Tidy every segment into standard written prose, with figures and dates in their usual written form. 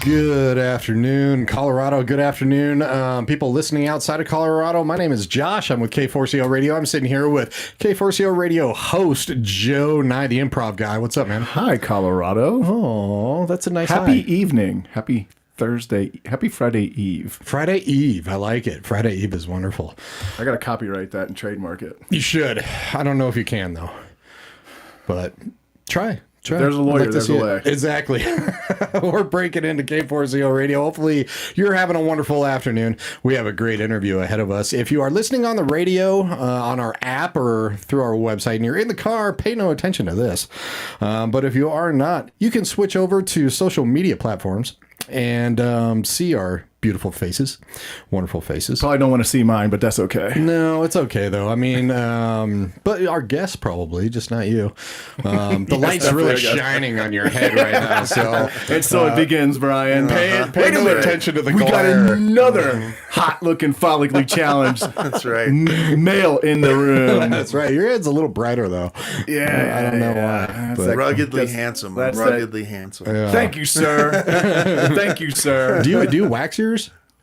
Good afternoon, Colorado. Good afternoon, people listening outside of Colorado. My name is Josh. I'm with K4CO Radio. I'm sitting here with K4CO Radio host Joe Nye, the improv guy. What's up, man? Hi, Colorado. Oh, that's a nice Happy hi. evening. Happy Thursday. Happy Friday Eve. Friday Eve. I like it. Friday Eve is wonderful. I got to copyright that and trademark it. You should. I don't know if you can, though. But try. There's a lawyer, there's a way. Exactly. We're breaking into K4CO Radio. Hopefully you're having a wonderful afternoon. We have a great interview ahead of us. If you are listening on the radio, on our app, or through our website, and you're in the car, pay no attention to this. But if you are not, you can switch over to social media platforms and see our beautiful faces, wonderful faces. Probably don't want to see mine, but that's okay. No, it's okay though. I mean, but our guests probably, just not you. The light's really shining on your head right now, so and so it begins, Brian. Pay no attention to the glare. We got another hot-looking follically challenged. That's right. Male in the room. That's right. Your head's a little brighter though. Yeah, I don't know why. But Ruggedly handsome. Ruggedly handsome. Yeah. Thank you, sir. Thank you, sir. Do you wax yours?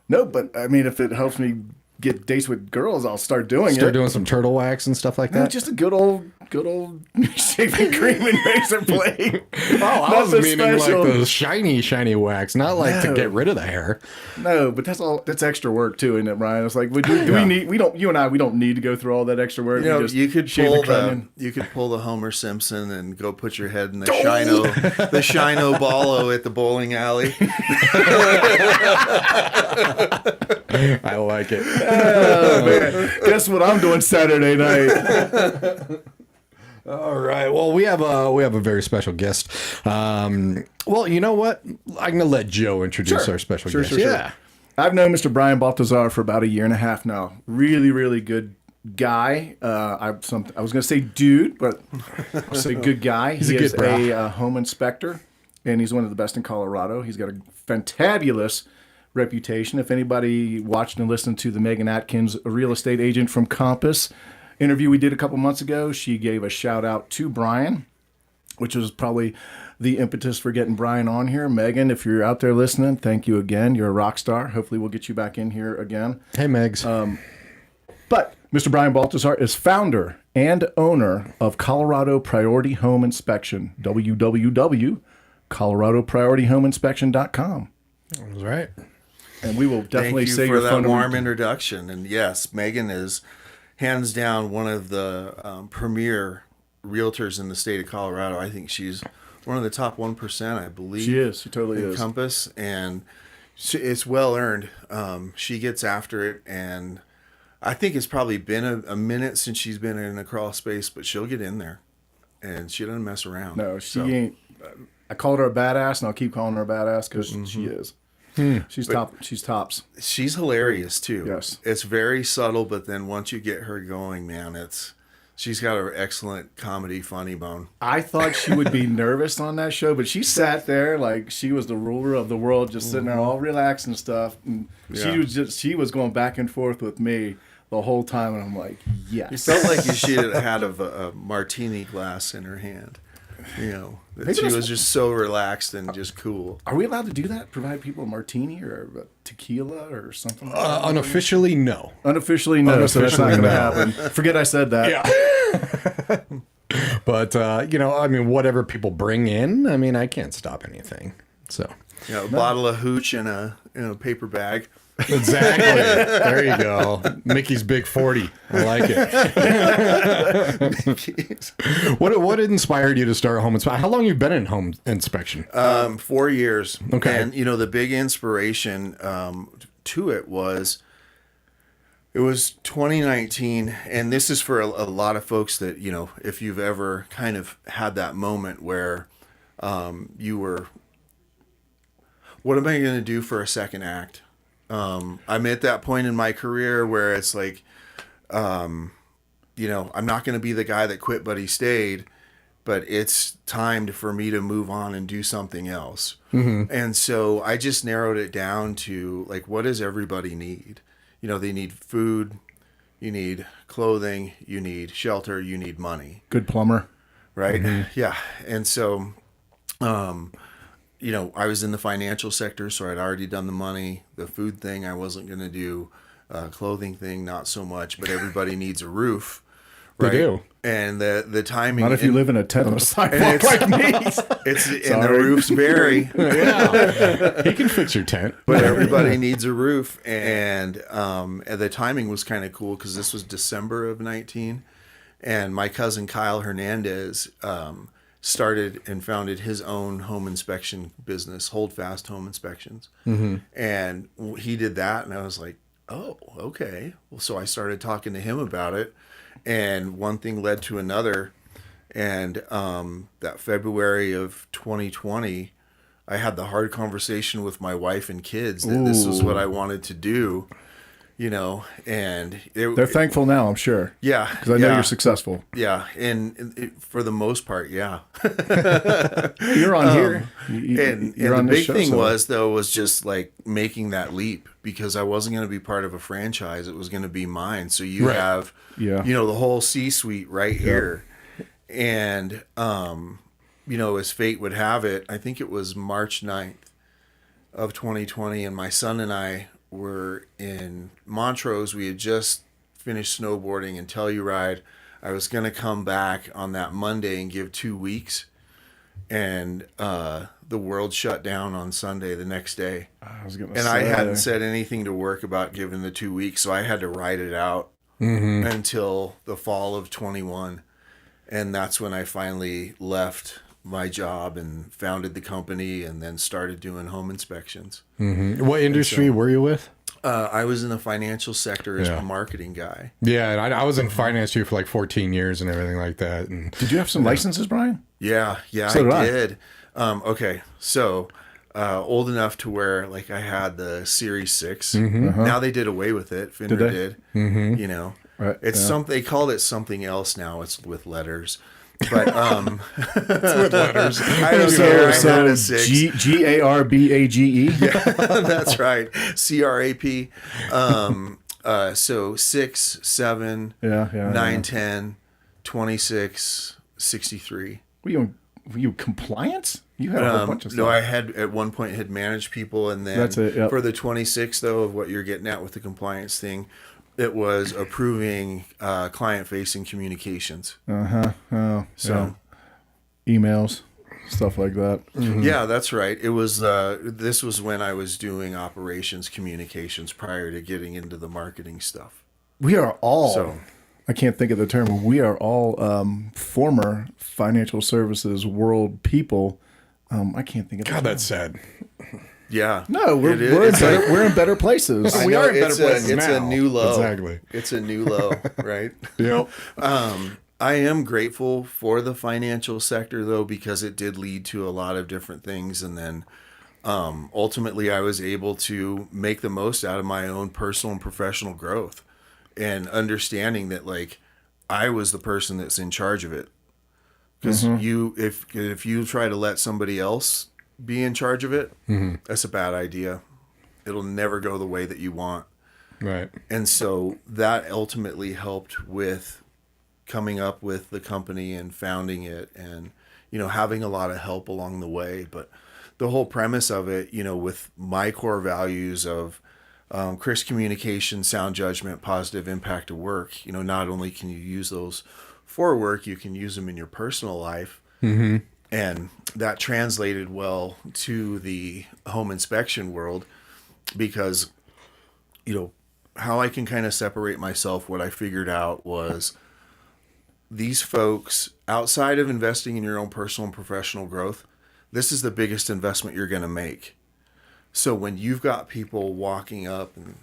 No, but I mean, if it helps me get dates with girls, I'll start doing it. Start doing some turtle wax and stuff like that. No, just a good old shaving cream and razor blade. Oh, I was meaning like the shiny wax, not like to get rid of the hair. No, but that's extra work too, isn't it, Ryan? It's like, we don't need to go through all that extra work. You know, just you could pull the Homer Simpson and go put your head in the Shino Ballo at the bowling alley. I like it. Oh, man. Guess what I'm doing Saturday night? All right. Well, we have a very special guest. Well, you know what? I'm gonna let Joe introduce our special guest. Sure. I've known Mr. Brian Baltazar for about a year and a half now. Really, really good guy. I was gonna say dude, but I'll say good guy. He is a home inspector, and he's one of the best in Colorado. He's got a fantabulous reputation. If anybody watched and listened to the Megan Atkins, a real estate agent from Compass interview we did a couple months ago, she gave a shout out to Brian, which was probably the impetus for getting Brian on here. Megan, if you're out there listening, thank you again. You're a rock star. Hopefully we'll get you back in here again. Hey, Megs. But Mr. Brian Baltazar is founder and owner of Colorado Priority Home Inspection, www.coloradopriorityhomeinspection.com. That's right. And we will definitely say for that warm introduction. And yes, Megan is hands down one of the premier realtors in the state of Colorado. I think she's one of the top 1%, I believe. She is. She totally is. Compass, and it's well earned. She gets after it, and I think it's probably been a minute since she's been in a crawl space, but she'll get in there, and she doesn't mess around. No, she ain't. I called her a badass, and I'll keep calling her a badass because she is. She's tops. She's hilarious too. Yes, it's very subtle, but then once you get her going, man, she's got an excellent comedy funny bone. I thought she would be nervous on that show, but she sat there like she was the ruler of the world, just sitting there all relaxed and stuff. And she was going back and forth with me the whole time, and I'm like, yes. You felt like she had a martini glass in her hand. You know, that she was just so relaxed and just cool. Are we allowed to do that? Provide people a martini or a tequila or something like that? Unofficially, no. Unofficially, no. So that's not going to happen. Forget I said that. Yeah. But, I mean, whatever people bring in, I mean, I can't stop anything. So, a bottle of hooch in a paper bag. Exactly. There you go. Mickey's Big 40. I like it. What inspired you to start home inspection? How long have you been in home inspection? 4 years. Okay. And, the big inspiration to it was 2019. And this is for a lot of folks that, if you've ever kind of had that moment where you were, what am I going to do for a second act? I'm at that point in my career where it's like, I'm not going to be the guy that quit, but he stayed, but it's time for me to move on and do something else. Mm-hmm. And so I just narrowed it down to like, what does everybody need? They need food, you need clothing, you need shelter, you need money. Good plumber. Right. Mm-hmm. Yeah. And so, I was in the financial sector, so I'd already done the money. The food thing I wasn't going to do. Clothing thing, not so much, but everybody needs a roof. Right? They do. And the timing. Not if you live in a tent on a sidewalk like me. And the roofs vary. Yeah. He can fix your tent. But everybody needs a roof. And the timing was kind of cool because this was December of 19. And my cousin Kyle Hernandez started and founded his own home inspection business, Holdfast Home Inspections. Mm-hmm. And he did that. And I was like, oh, okay. Well, so I started talking to him about it. And one thing led to another. And that February of 2020, I had the hard conversation with my wife and kids that this was what I wanted to do, and they're thankful now, I'm sure. Yeah. Because I know you're successful. Yeah. And for the most part, yeah. You're on here. And the big thing was just like making that leap because I wasn't going to be part of a franchise. It was going to be mine. So you have, the whole C-suite right here. And, as fate would have it, I think it was March 9th of 2020. And my son and I were in Montrose. We had just finished snowboarding and Telluride. I was going to come back on that Monday and give 2 weeks. And the world shut down on Sunday the next day. I hadn't said anything to work about giving the 2 weeks, so I had to ride it out until the fall of 21. And that's when I finally left my job and founded the company and then started doing home inspections. Mm-hmm. What industry were you with? I was in the financial sector as a marketing guy. Yeah, and I was in finance too for like 14 years and everything like that. And did you have some licenses, Brian? Yeah, so I did. Okay, so old enough to where like I had the Series 6. Now they did away with it. FINRA did. Right. It's they called it something else now. It's with letters. But it's with letters. I don't care. I had a 6. GARBAGE. Yeah, that's right. CRAP. So 6, 7, 9, 10, 26, 63. Were you compliance? You had a whole bunch of stuff. No, I had at one point had managed people, and then that's it, for the 26 though of what you're getting at with the compliance thing, it was approving client-facing communications. So emails, stuff like that. Yeah, that's right. It was. This was when I was doing operations communications prior to getting into the marketing stuff. We are all. I can't think of the term. We are all former financial services world people. I can't think of. God, that's sad. Yeah. No, we're in better places. We are in better places now. It's a new low. Exactly. It's a new low, right? Yep. I am grateful for the financial sector, though, because it did lead to a lot of different things. And then ultimately, I was able to make the most out of my own personal and professional growth and understanding that, like, I was the person that's in charge of it. Because if you try to let somebody else be in charge of it, that's a bad idea. It'll never go the way that you want. Right. And so that ultimately helped with coming up with the company and founding it and, having a lot of help along the way. But the whole premise of it, with my core values of crisp communication, sound judgment, positive impact to work, not only can you use those for work, you can use them in your personal life. And that translated well to the home inspection world because, how I can kind of separate myself, what I figured out was these folks, outside of investing in your own personal and professional growth, this is the biggest investment you're going to make. So when you've got people walking up and,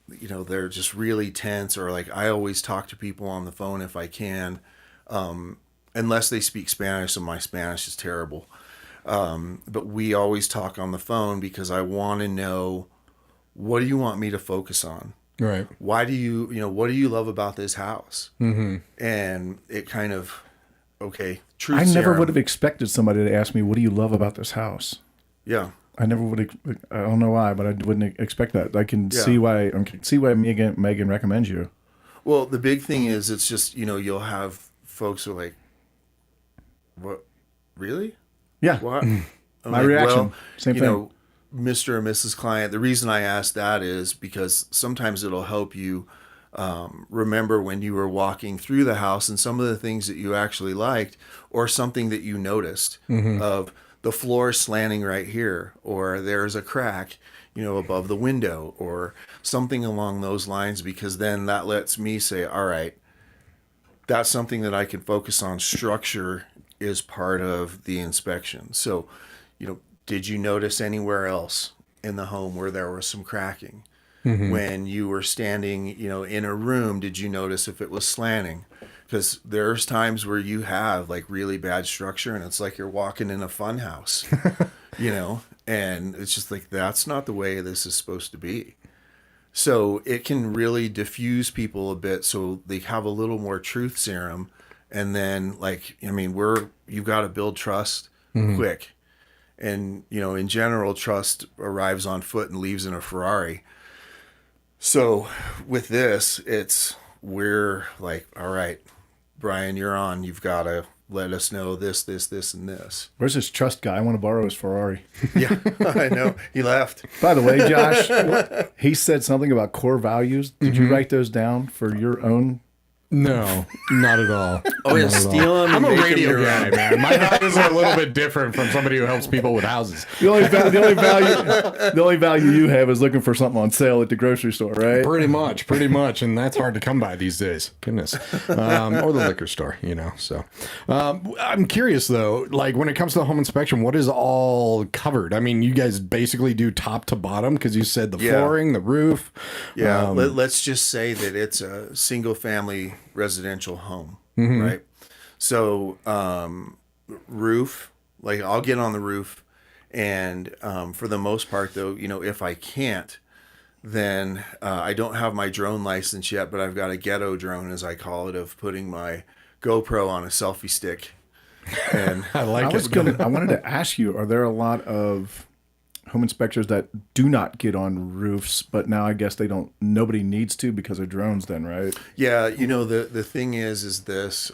they're just really tense, or like I always talk to people on the phone if I can, unless they speak Spanish, and my Spanish is terrible. But we always talk on the phone because I want to know, what do you want me to focus on? Right. Why do you, what do you love about this house? And it kind of, truth I never serum. would have expected somebody to ask me, what do you love about this house? Yeah. I never would. I don't know why, but I wouldn't expect that. I can see why. Megan recommends you. Well, the big thing is, it's just you'll have folks who are like, "What? Really? Yeah. What? My reaction, same you thing. know, Mr. or Mrs. Client, the reason I ask that is because sometimes it'll help you remember when you were walking through the house and some of the things that you actually liked, or something that you noticed of the floor slanting right here, or there's a crack, you know, above the window, or something along those lines, because then that lets me say, all right, that's something that I can focus on. Structure is part of the inspection. So, you know, did you notice anywhere else in the home where there was some cracking? When you were standing, you know, in a room, did you notice if it was slanting? Because there's times where you have like really bad structure and it's like you're walking in a fun house, you know, and it's just like, that's not the way this is supposed to be. So it can really diffuse people a bit so they have a little more truth serum. And then, like, I mean, you've got to build trust quick. And, you know, in general, trust arrives on foot and leaves in a Ferrari. So with this, we're like, all right, Brian, you're on. You've got to let us know this, this, this, and this. Where's this trust guy? I want to borrow his Ferrari. Yeah, I know. He left. By the way, Josh, he said something about core values. Did you write those down for your own? No, not at all. Oh, yeah, steal them. I'm a radio guy, man. My values are a little bit different from somebody who helps people with houses. The only value you have is looking for something on sale at the grocery store, right? Pretty much, and that's hard to come by these days. Goodness, or the liquor store, you know. So, I'm curious though, like when it comes to the home inspection, what is all covered? I mean, you guys basically do top to bottom because you said the flooring, the roof. Yeah, let's just say that it's a single family residential home, right? So roof, like I'll get on the roof, and for the most part though, you know, if I can't, then I don't have my drone license yet, but I've got a ghetto drone, as I call it, of putting my GoPro on a selfie stick. And I wanted to ask you, are there a lot of home inspectors that do not get on roofs, but now I guess nobody needs to because of drones then, right? Yeah, you know, the thing is this,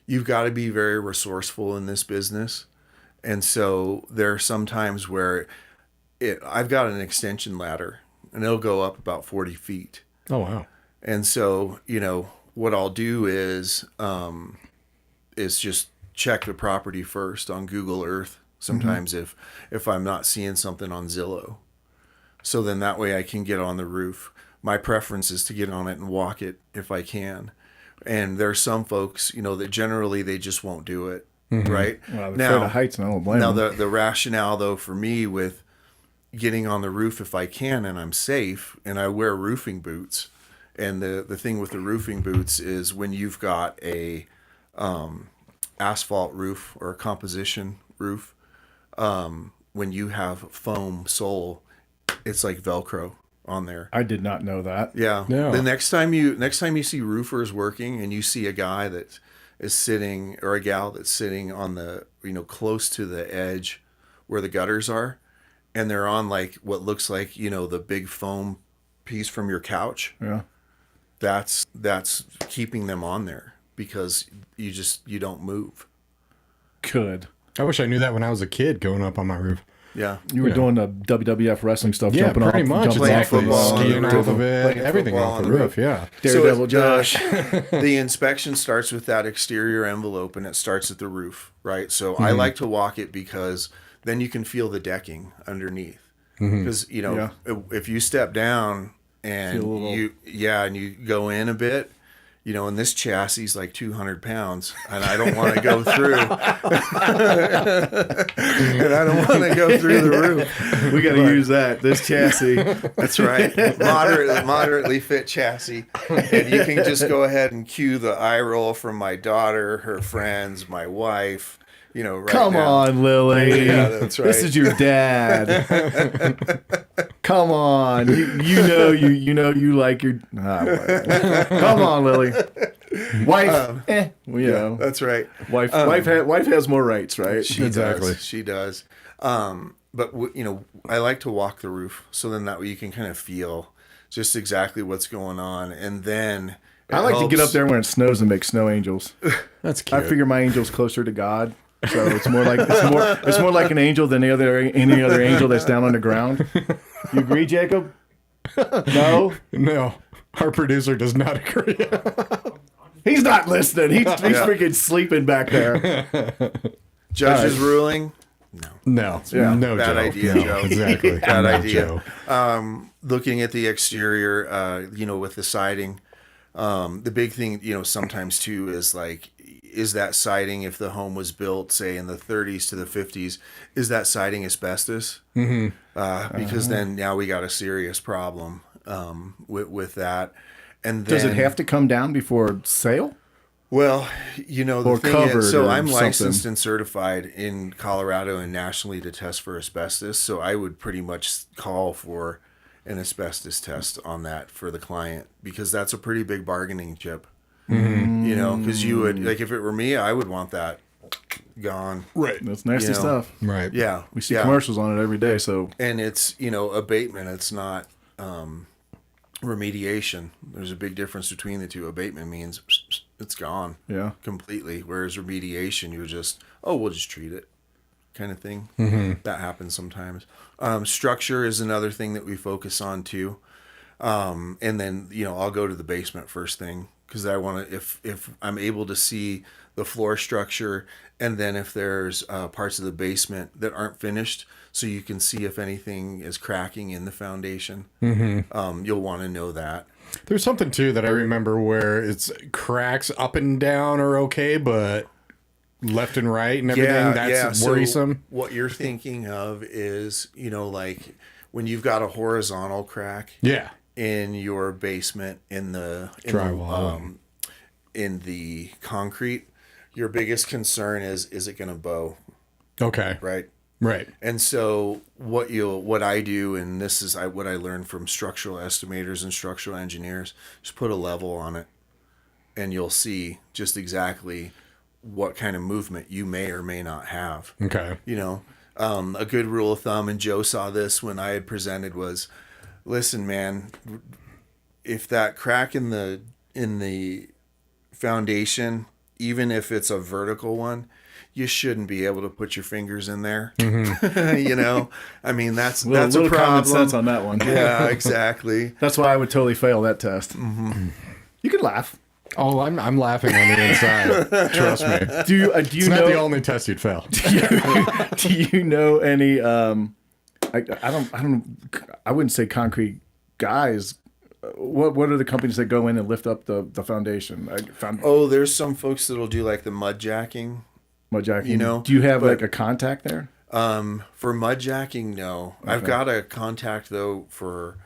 you've got to be very resourceful in this business. And so there are some times where I've got an extension ladder and it'll go up about 40 feet. Oh, wow. And so, you know, what I'll do is just check the property first on Google Earth. Sometimes if I'm not seeing something on Zillow. So then that way I can get on the roof. My preference is to get on it and walk it if I can. And there's some folks, you know, that generally they just won't do it, right? Well, they're afraid of heights, and I don't blame them. Now, the rationale, though, for me with getting on the roof if I can and I'm safe, and I wear roofing boots. And the thing with the roofing boots is when you've got a asphalt roof or a composition roof, when you have foam sole, it's like Velcro on there. I did not know that. Yeah. No. The next time you see roofers working and you see a guy that is sitting or a gal that's sitting on the, you know, close to the edge where the gutters are, and they're on like what looks like, you know, the big foam piece from your couch. Yeah. That's keeping them on there because you don't move. Good. I wish I knew that when I was a kid going up on my roof. Yeah. You were doing the WWF wrestling stuff, Yeah, jumping pretty off, much. jumping off Exactly. football, Skiing off of it, playing everything football off on the the roof, yeah. Daredevil Josh. The inspection starts with that exterior envelope and it starts at the roof, right? So I like to walk it because then you can feel the decking underneath. Because, you know, if you step down and you go in a bit, you know, and this chassis is like 200 pounds, and I don't want to go through. And I don't want to go through the roof. We got to use that. This chassis. That's right. Moderately fit chassis. And you can just go ahead and cue the eye roll from my daughter, her friends, my wife. You know, right Come now. on, Lily. Yeah, that's right. This is your dad. Come on. You know you like your. Come on, Lily. Wife. Yeah, that's right. Wife has more rights, right? She does. But you know, I like to walk the roof, so then that way you can kind of feel just exactly what's going on, and then I like to get up there when it snows and make snow angels. That's cute. I figure my angel's closer to God. So it's more like it's more like an angel than any other angel that's down on the ground. You agree, Jacob? No. No, our producer does not agree. He's not listening. He's freaking sleeping back there. Judge's ruling. No, Yeah. no, Bad Joe. idea, No, Joe. exactly. Bad No, idea. Joe. Looking at the exterior, with the siding, the big thing, sometimes too is like, is that siding, if the home was built, say, in the 30s to the 50s, is that siding asbestos? Mm-hmm. Because then now we got a serious problem with that. And then, Does it have to come down before sale? well, the Or thing covered is, so or I'm licensed something. and certified in Colorado and nationally to test for asbestos. So I would pretty much call for an asbestos test on that for the client, because that's a pretty big bargaining chip. Because you would, like, if it were me, I would want that gone. Right. That's nasty stuff. Right. Yeah. We see yeah. commercials on it every day. So And it's, abatement. It's not remediation. There's a big difference between the two. Abatement means it's gone. Yeah. Completely. Whereas remediation, you're just, we'll just treat it kind of thing. That happens sometimes. Structure is another thing that we focus on too. And then, I'll go to the basement first thing, because I want to, if I'm able to see the floor structure, and then if there's parts of the basement that aren't finished, so you can see if anything is cracking in the foundation, you'll want to know that. There's something too that I remember where it's cracks up and down are okay, but left and right and everything, that's worrisome. So what you're thinking of is, like when you've got a horizontal crack. Yeah. In your basement, in the concrete, your biggest concern is it going to bow? Okay. Right. Right. And so what I do, and this is what I learned from structural estimators and structural engineers, just put a level on it, and you'll see just exactly what kind of movement you may or may not have. Okay. A good rule of thumb, and Joe saw this when I had presented, was, listen, man, if that crack in the foundation, even if it's a vertical one, you shouldn't be able to put your fingers in there. I mean, that's a little problem. common sense on that one. Yeah, exactly. That's why I would totally fail that test. You can laugh. Oh, I'm laughing on the inside. Trust me. Do you It's not the only test you'd fail. do you know any? I wouldn't say concrete guys. What are the companies that go in and lift up the foundation? There's some folks that'll do like the mud jacking. Mud jacking. Do you have like a contact there? For mud jacking, no. Okay. I've got a contact though for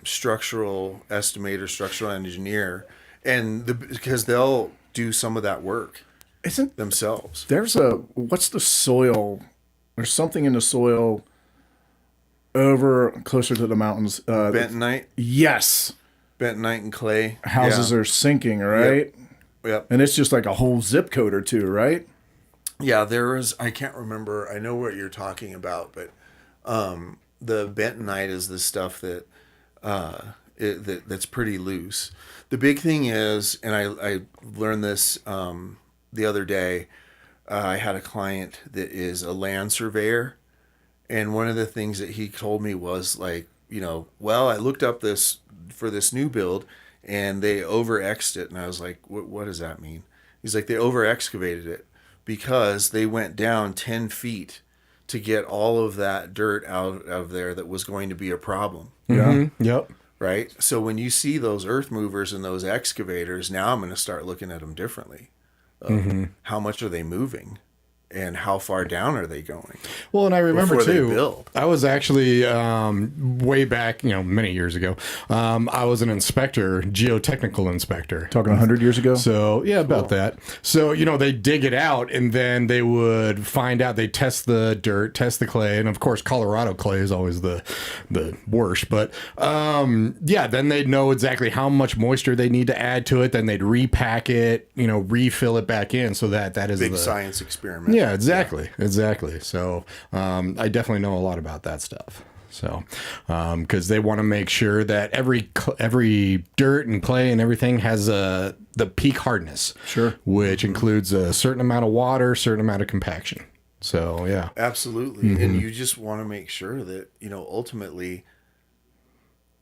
structural estimator, structural engineer, and because they'll do some of that work themselves. What's the soil? There's something in the soil over closer to the mountains. Bentonite? Yes. Bentonite and clay. Houses are sinking, right? Yep. And it's just like a whole zip code or two, right? Yeah, I can't remember. I know what you're talking about, but the bentonite is the stuff that that's pretty loose. The big thing is, and I learned this the other day, I had a client that is a land surveyor, and one of the things that he told me was like, I looked up this for this new build, and they over-X'd it, and I was like, what does that mean? He's like, they over-excavated it because they went down 10 feet to get all of that dirt out of there that was going to be a problem. Yeah. Mm-hmm. Yep. Right? So when you see those earth movers and those excavators, now I'm going to start looking at them differently. How much are they moving? And how far down are they going? Well, and I remember before they too, build? I was actually way back, many years ago. I was an inspector, geotechnical inspector. Talking 100 years ago? So, yeah, about that. So, they dig it out, and then they would find out, they test the dirt, test the clay, and of course, Colorado clay is always the worst. But, then they'd know exactly how much moisture they need to add to it. Then they'd repack it, refill it back in, so that is Big the science experiment. Yeah, exactly. So I definitely know a lot about that stuff. So, because they want to make sure that every dirt and clay and everything has the peak hardness, Sure, which includes a certain amount of water, certain amount of compaction. So, yeah, Absolutely. And you just want to make sure that, ultimately,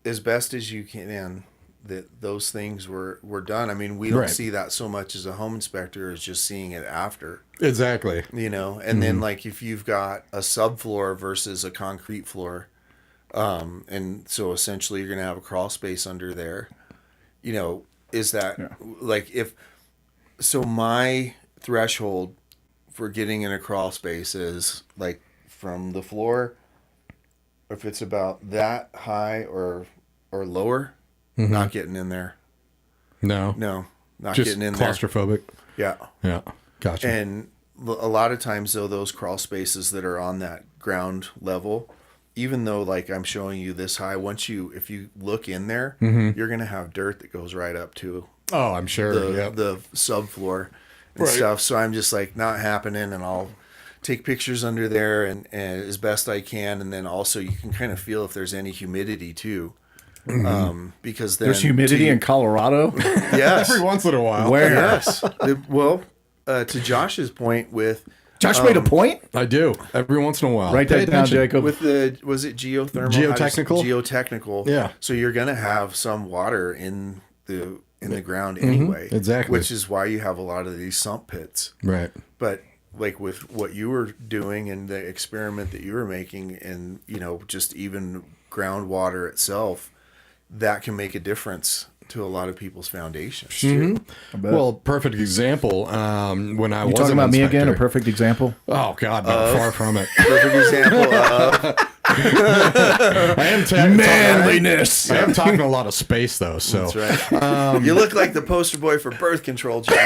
as best as you can, that those things were done. I mean, we don't see that so much as a home inspector as just seeing it after. exactly. And then like if you've got a subfloor versus a concrete floor, and so essentially you're going to have a crawl space under there, is that like so my threshold for getting in a crawl space is like from the floor, if it's about that high or lower, not getting in there. No, Not just getting in claustrophobic. there. Yeah, gotcha. And a lot of times though, those crawl spaces that are on that ground level, even though like I'm showing you this high, if you look in there, you're going to have dirt that goes right up to Oh, I'm sure. the subfloor and stuff. So I'm just like, not happening. And I'll take pictures under there and as best I can. And then also you can kind of feel if there's any humidity too. Because then there's humidity in Colorado. Yes. Every once in a while. Where? Yes. To Josh's point with Josh made a point. I do. Every once in a while. Write Pay that down, attention. Jacob. was it geothermal? Geotechnical? Geotechnical. Yeah. So you're going to have some water in the ground anyway. Exactly. Which is why you have a lot of these sump pits. Right. But like with what you were doing and the experiment that you were making and, just even groundwater itself, that can make a difference to a lot of people's foundations too. Well, perfect example. When I was Talking an about me again, a inspector- perfect example. Oh God, no, far from it. Perfect example of I am Manliness. I am talking a lot of space though. So that's right. You look like the poster boy for birth control, John.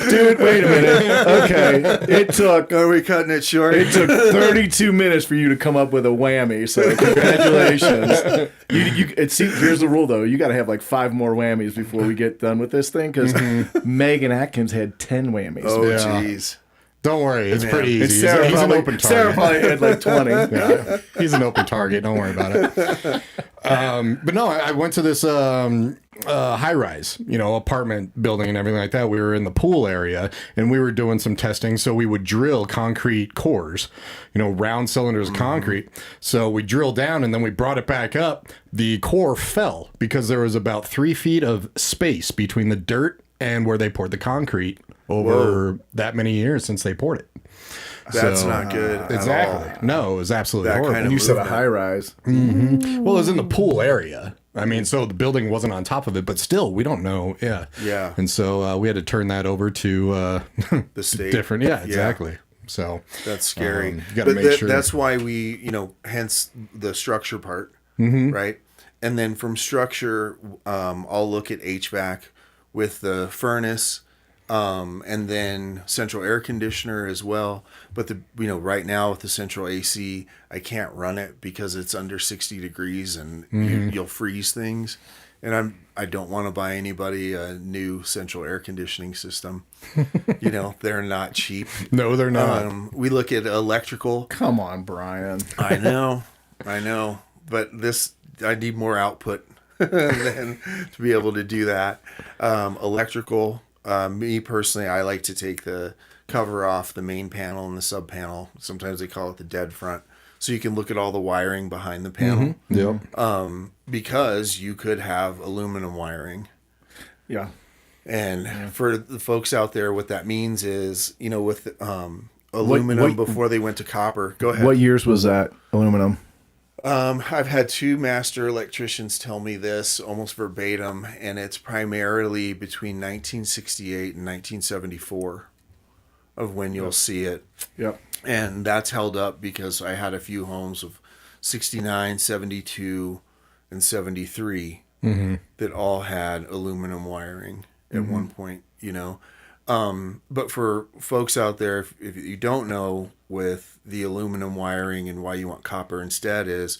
Dude, wait a minute. Okay, Are we cutting it short? it took 32 minutes for you to come up with a whammy. So congratulations. Here's the rule though. You got to have like 5 more whammies before we get done with this thing because Megan Atkins had 10 whammies. Oh, Yeah. jeez. don't worry, it's pretty And easy. He's an open Sarah target. probably had like 20. Yeah, he's an open target. Don't worry about it. But no, I went to this high rise, apartment building and everything like that. We were in the pool area and we were doing some testing. So we would drill concrete cores, round cylinders of concrete. So we drilled down and then we brought it back up. The core fell because there was about 3 feet of space between the dirt and where they poured the concrete over that many years since they poured it. That's So, not good. at Exactly. all. No, it was absolutely That horrible. kind of You said a movement. high rise. Well, it was in the pool area. I mean, so the building wasn't on top of it, but still, we don't know. Yeah. Yeah. And so we had to turn that over to The state. different. Yeah, exactly. So That's scary. you gotta make sure. That's why we, hence the structure part, right? And then from structure, I'll look at HVAC with the furnace, and then central air conditioner as well. But right now with the central AC, I can't run it because it's under 60 degrees and you'll freeze things. And I don't want to buy anybody a new central air conditioning system. They're not cheap. no, they're not. We look at electrical. Come on, Brian. I know. But I need more output than to be able to do that. Electrical. Me personally, I like to take the cover off the main panel and the sub panel. Sometimes they call it the dead front. So you can look at all the wiring behind the panel. Yep. Because you could have aluminum wiring. Yeah. And for the folks out there, what that means is, with aluminum before they went to copper. Go ahead. What years was that aluminum? I've had 2 master electricians tell me this almost verbatim, and it's primarily between 1968 and 1974 of when you'll see it. Yep. And that's held up because I had a few homes of 69, 72, and 73 that all had aluminum wiring at one point, But for folks out there, if you don't know with the aluminum wiring and why you want copper instead is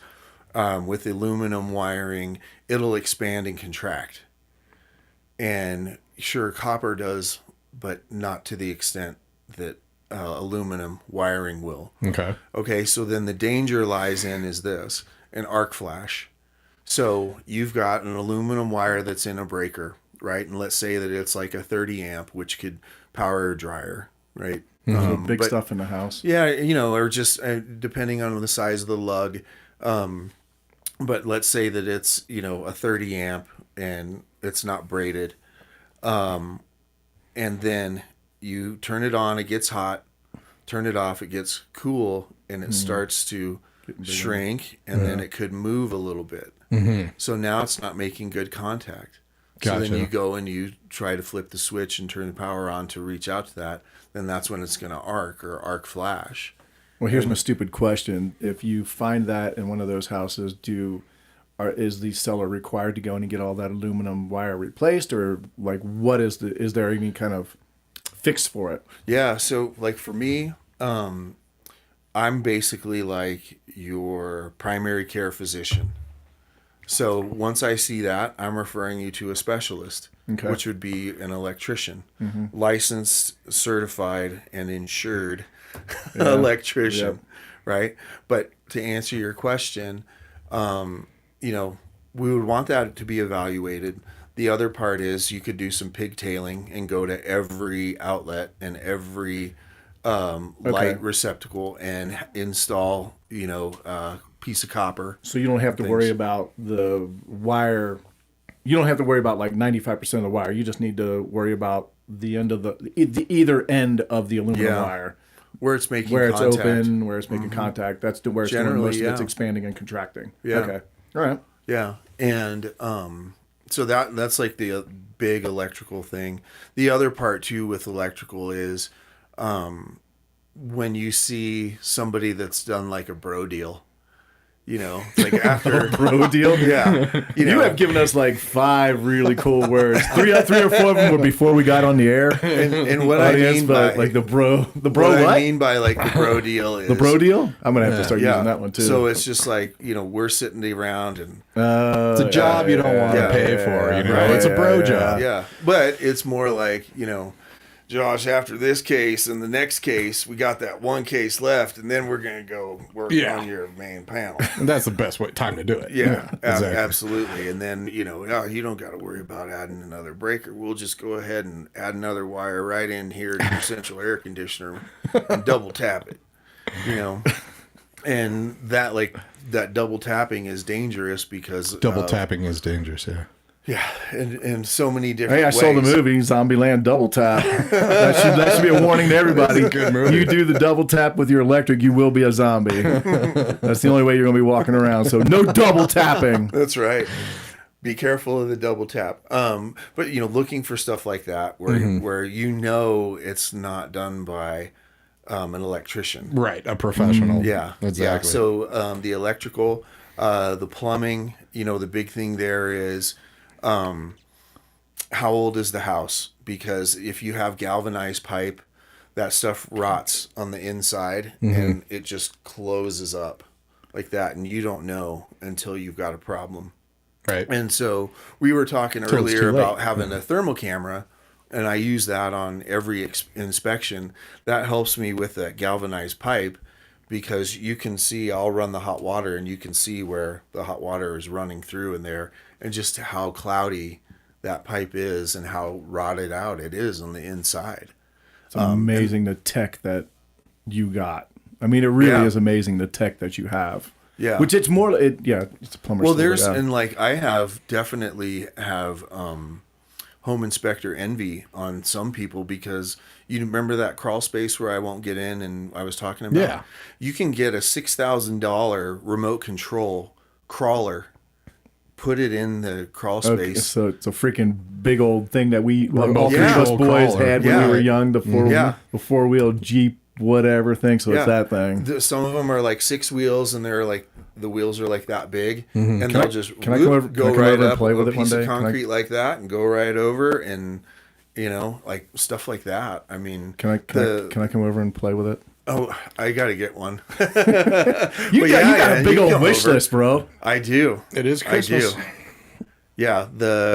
with aluminum wiring, it'll expand and contract. And sure, copper does, but not to the extent that aluminum wiring will. Okay. Okay, so then the danger lies in is this, an arc flash. So you've got an aluminum wire that's in a breaker, right? And let's say that it's like a 30 amp, which could power a dryer, right? So big stuff in the house. Yeah, or just depending on the size of the lug. But let's say that it's, a 30 amp and it's not braided. And then you turn it on, it gets hot, turn it off, it gets cool, and it starts to shrink, and then it could move a little bit. So now it's not making good contact. So then you go and you try to flip the switch and turn the power on to reach out to that. Then that's when it's going to arc flash. Well, here's my stupid question. If you find that in one of those houses, is the seller required to go in and get all that aluminum wire replaced, or like is there any kind of fix for it? Yeah, so like for me, I'm basically like your primary care physician. So once I see that, I'm referring you to a specialist, which would be an electrician, licensed, certified, and insured electrician, right? But to answer your question, we would want that to be evaluated. The other part is you could do some pigtailing and go to every outlet and every light receptacle and install, piece of copper. So you don't have to worry about the wire. You don't have to worry about like 95% of the wire. You just need to worry about the end of the either end of the aluminum wire. Where it's making contact. It's open, where it's making contact. That's where it's doing most of it's expanding and contracting. Yeah. Okay. All right. Yeah. And so that's like the big electrical thing. The other part too with electrical is when you see somebody that's done like a bro deal. Like after bro deal. Yeah. You have given us like 5 really cool words. Three or 4 of them were before we got on the air. And what I mean by like the bro what? I mean by like the bro deal is the bro deal. I'm gonna have to start using that one too. So it's just like we're sitting around and it's a job you don't want to pay for. Right? It's a bro job. Yeah, but it's more like Josh, after this case and the next case, we got that one case left, and then we're going to go work on your main panel. And that's the best time to do it. Yeah, exactly. Absolutely. And then, you don't got to worry about adding another breaker. We'll just go ahead and add another wire right in here to your central air conditioner and double tap it, And that double tapping is dangerous because... Double tapping is dangerous, yeah. Yeah, and so many different ways. I saw the movie Zombieland Double Tap. that should be a warning to everybody. Good movie. You do the double tap with your electric, you will be a zombie. That's the only way you're going to be walking around. So no double tapping. That's right. Be careful of the double tap. But looking for stuff like that where it's not done by an electrician, right? A professional. Yeah, exactly. Yeah. So the electrical, the plumbing. The big thing there is. How old is the house? Because if you have galvanized pipe, that stuff rots on the inside and it just closes up like that, and you don't know until you've got a problem. Right. And so we were talking earlier about having a thermal camera, and I use that on every inspection. That helps me with that galvanized pipe because you can see, I'll run the hot water and you can see where the hot water is running through in there. And just how cloudy that pipe is and how rotted out it is on the inside. It's amazing the tech that you got. I mean, it really is amazing the tech that you have. Yeah. Which it's more, it's a plumber's. Well, and like I definitely have home inspector envy on some people because you remember that crawl space where I won't get in and I was talking about? Yeah. You can get a $6,000 remote control crawler. Put it in the crawl space. Okay, so it's a freaking big old thing that all 3 of us boys had when we were young. The 4-wheel Jeep, whatever thing. So it's that thing. Some of them are like 6 wheels, and they're like the wheels are like that big, and they'll just go right up play with a it one piece day? of concrete like that, and go right over, and like stuff like that. I mean, can I come over and play with it? Oh, I got to get one. You got a big old wish list, bro. I do. It is Christmas. I Yeah,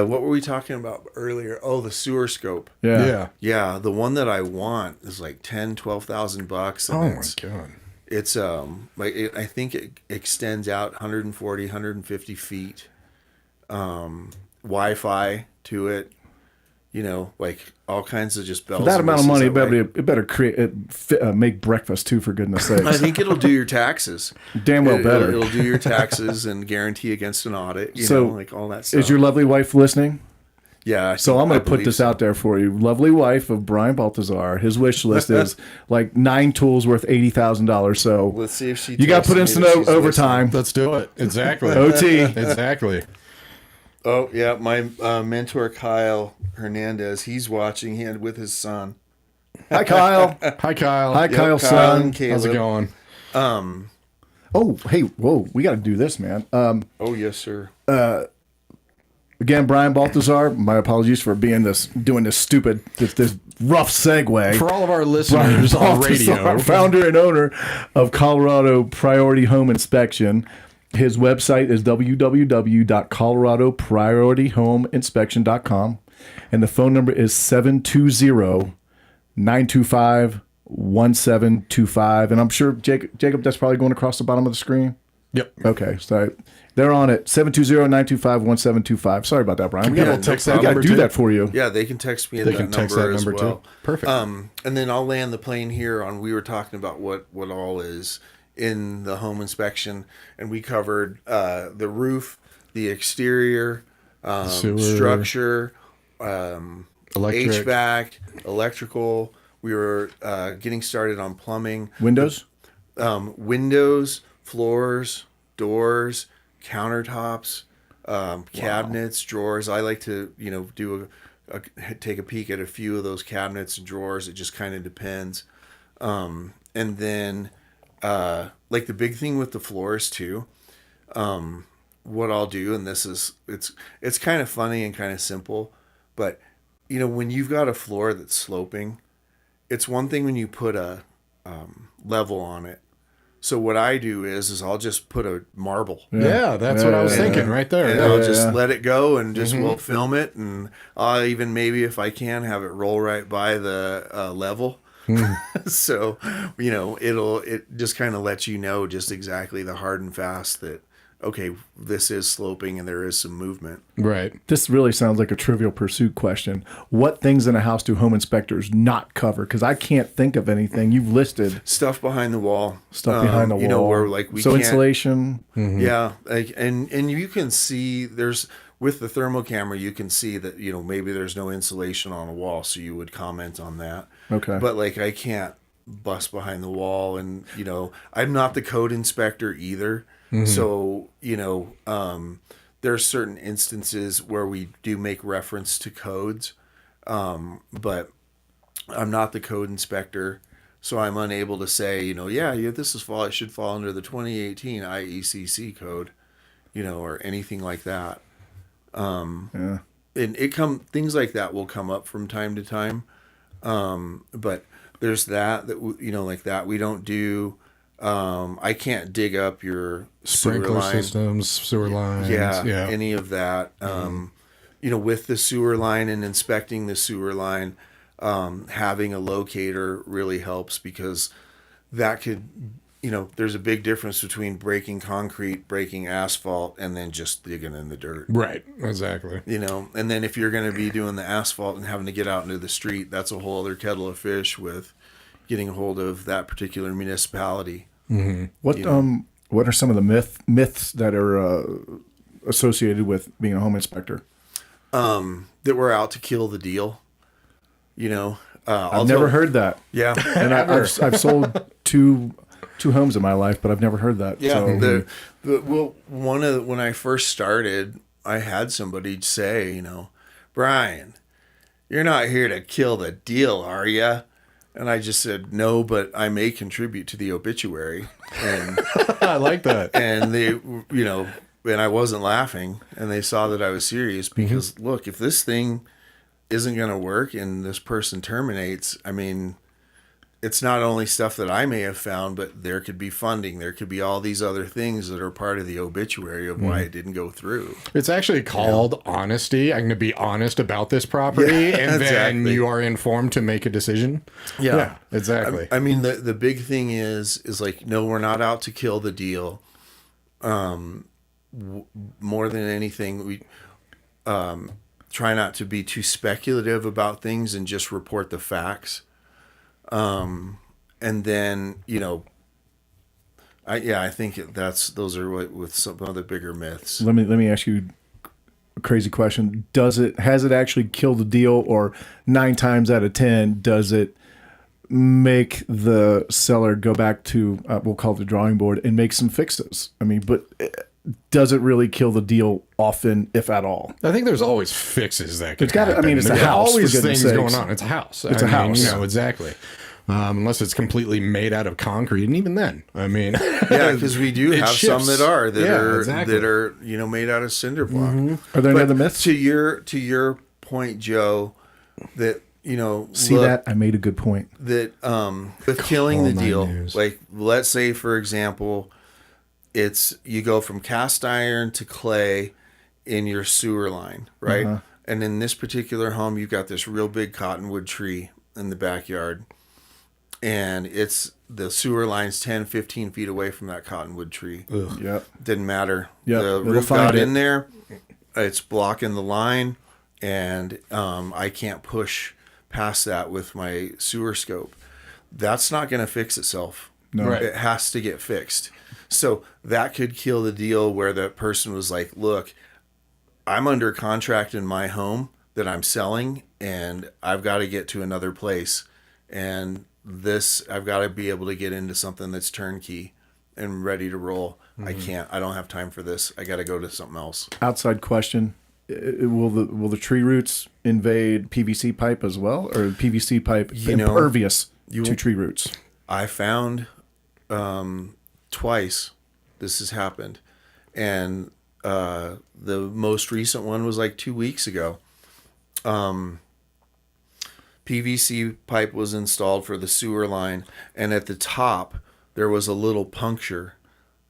what were we talking about earlier? Oh, the sewer scope. Yeah. Yeah, the one that I want is like $10,000-12,000 and Oh my God. it's I think it extends out 140, 150 feet. Wi-Fi to it. You know, like all kinds of just bells. For that and amount of whistles money, that way. it better make breakfast too, for goodness sakes. I think it'll do your taxes. Damn well better. It'll do your taxes and guarantee against an audit. You So, know, like all that stuff. Is your lovely wife listening? Yeah. So I'm going to put believe this so. out there for you. Lovely wife of Brian Baltazar. His wish list is like 9 tools worth $80,000. So Let's see if she. you got to put in texts some me that she's overtime. Let's do it. Exactly. OT. Exactly. Oh yeah, my mentor Kyle Hernandez. He's watching. He with his son. Hi, Kyle. Hi, Kyle. Hi, Yep, Kyle's Kyle son. and Caleb. How's it going? Oh, hey, whoa. We got to do this, man. Oh yes, sir. Again, Brian Baltazar. My apologies for doing this stupid, this rough segue. For all of our Brian listeners on Baltazar, radio, founder and owner of Colorado Priority Home Inspection. His website is www.coloradopriorityhomeinspection.com, and the phone number is 720-925-1725. And I'm sure, Jacob, that's probably going across the bottom of the screen. yep. Okay, so they're on it, 720-925-1725. Sorry about that, Brian. We People got text to that number do too. that for you. Yeah, they can text me. They That can text number that as number well. too. Perfect. And then I'll land the plane here on. We were talking about what all is in the home inspection, and we covered the roof, the exterior, Sewer. structure, Electric. HVAC, electrical. We were getting started on plumbing, Windows? windows, floors, doors, countertops, cabinets, drawers. I like to do take a peek at a few of those cabinets and drawers. It just kind of depends. And then like the big thing with the floors too, what I'll do, and this is it's kind of funny and kind of simple, but when you've got a floor that's sloping, it's one thing when you put a level on it. So what I do is I'll just put a marble. Yeah, that's what I was thinking right there. And Yeah. I'll just let it go and just we'll film it, and I'll even maybe if I can have it roll right by the level. So it just kind of lets you know just exactly the hard and fast that okay, this is sloping and there is some movement. Right. This really sounds like a Trivial Pursuit question. What things in a house do home inspectors not cover? Because I can't think of anything. You've listed Stuff behind the wall. stuff behind the wall. Where like we so can't, insulation. Yeah, like and you can see there's with the thermal camera you can see that maybe there's no insulation on a wall, so you would comment on that. Okay. But like I can't bust behind the wall, and I'm not the code inspector either. So there's certain instances where we do make reference to codes, but I'm not the code inspector. So I'm unable to say, this is it should fall under the 2018 IECC code, or anything like that. Yeah. And things like that will come up from time to time. But there's that like that we don't do. I can't dig up your Sprinkler sewer line. systems, sewer lines. Yeah, Yeah. any of that. With the sewer line and inspecting the sewer line, having a locator really helps because that could, there's a big difference between breaking concrete, breaking asphalt, and then just digging in the dirt. Right. Exactly. And then if you're going to be doing the asphalt and having to get out into the street, that's a whole other kettle of fish with getting a hold of that particular municipality. What are some of the myths that are associated with being a home inspector? That we're out to kill the deal. I've never heard that. Yeah. And I've sold two homes in my life, but I've never heard that. Yeah. So, When I first started, I had somebody say, Brian, you're not here to kill the deal, are you? And I just said, no, but I may contribute to the obituary. And I like that. and they, and I wasn't laughing, and they saw that I was serious because look, if this thing isn't going to work and this person terminates, I mean, it's not only stuff that I may have found, but there could be funding. There could be all these other things that are part of the obituary of why it didn't go through. It's actually called honesty. I'm going to be honest about this property, and then you are informed to make a decision. Yeah, exactly. I mean, the big thing is like, no, we're not out to kill the deal. More than anything, we try not to be too speculative about things and just report the facts. And then, I think those are with some other bigger myths. Let me ask you a crazy question. Has it actually killed the deal, or 9 times out of 10, does it make the seller go back to, we'll call it the drawing board, and make some fixes? I mean, but does it really kill the deal often, if at all? I think there's always fixes that can It's got. I mean, it's a There's house. always for goodness things sakes. going on. It's a house. It's a house. Exactly. Unless it's completely made out of concrete, and even then, I mean, Yeah, because we do have some shifts. that are Exactly. that are made out of cinder block. Are there any other myths? To your point, Joe, that See that? I made a good point. that with killing the nine deal, years. like let's say for example, it's you go from cast iron to clay in your sewer line, right? And in this particular home, you've got this real big cottonwood tree in the backyard. And it's the sewer line's 10, 15 feet away from that cottonwood tree. Yep. Didn't matter. Yep, The it'll roof find got it. in there. It's blocking the line. And I can't push past that with my sewer scope. That's not going to fix itself. No. Right. It has to get fixed. So that could kill the deal where the person was like, look, I'm under contract in my home that I'm selling, and I've got to get to another place. And I've got to be able to get into something that's turnkey and ready to roll. I can't. I don't have time for this. I got to go to something else. Outside question: Will the tree roots invade PVC pipe as well, or PVC pipe impervious to tree roots? I found twice this has happened, and the most recent one was like 2 weeks ago. PVC pipe was installed for the sewer line, and at the top there was a little puncture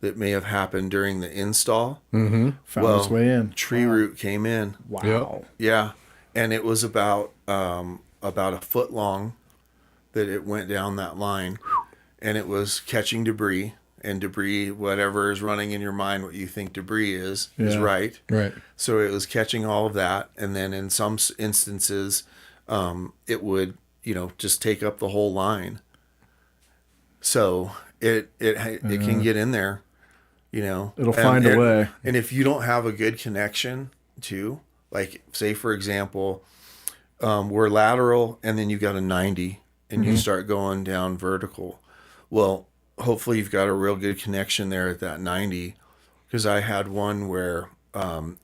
that may have happened during the install. Found its way in. Tree root came in. Wow. Yep. Yeah, and it was about a foot long that it went down that line, and it was catching debris. And debris, whatever is running in your mind, what you think debris is Yeah. right. right. So it was catching all of that, and then in some instances, it would just take up the whole line. So it can get in there, It'll find a way. And if you don't have a good connection too, like say for example, we're lateral, and then you got a 90, and you start going down vertical. Well, hopefully you've got a real good connection there at that 90, because I had one where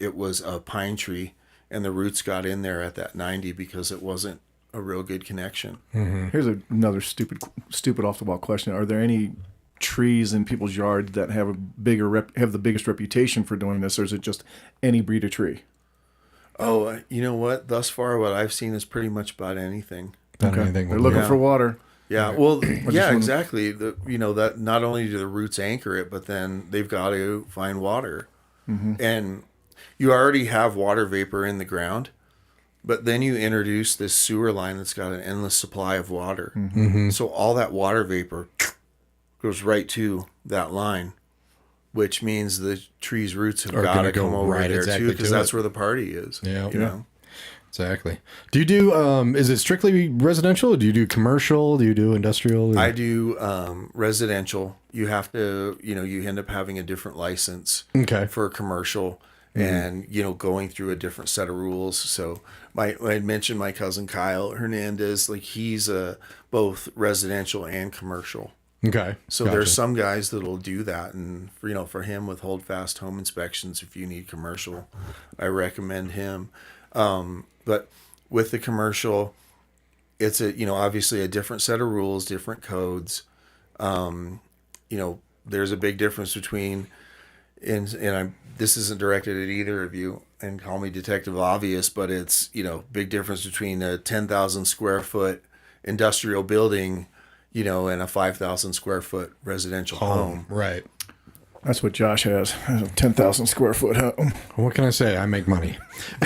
it was a pine tree, and the roots got in there at that 90 because it wasn't a real good connection. Here's another stupid off the wall question: Are there any trees in people's yards that have have the biggest reputation for doing this, or is it just any breed of tree? Oh, you know what? Thus far, what I've seen is pretty much about anything. Anything They're looking for water. Yeah, well, yeah, exactly. That not only do the roots anchor it, but then they've got to find water. And you already have water vapor in the ground, but then you introduce this sewer line that's got an endless supply of water. So all that water vapor goes right to that line, which means the tree's roots have got to come over there too, because that's where the party is. Yeah. Exactly. Do you do, is it strictly residential? Do you do commercial? Do you do industrial? I do residential. You have to, you end up having a different license for commercial, and, going through a different set of rules. So I mentioned my cousin Kyle Hernandez, like he's both residential and commercial. Okay. So there's some guys that'll do that, and for him with hold fast home inspections, if you need commercial, I recommend him. But with the commercial, it's obviously a different set of rules, different codes. There's a big difference between, this isn't directed at either of you, and call me Detective Obvious, but it's, big difference between a 10,000 square foot industrial building, you know, in a 5,000 square foot residential home. Right. That's what Josh has. A 10,000 square foot home. What can I say? I make money.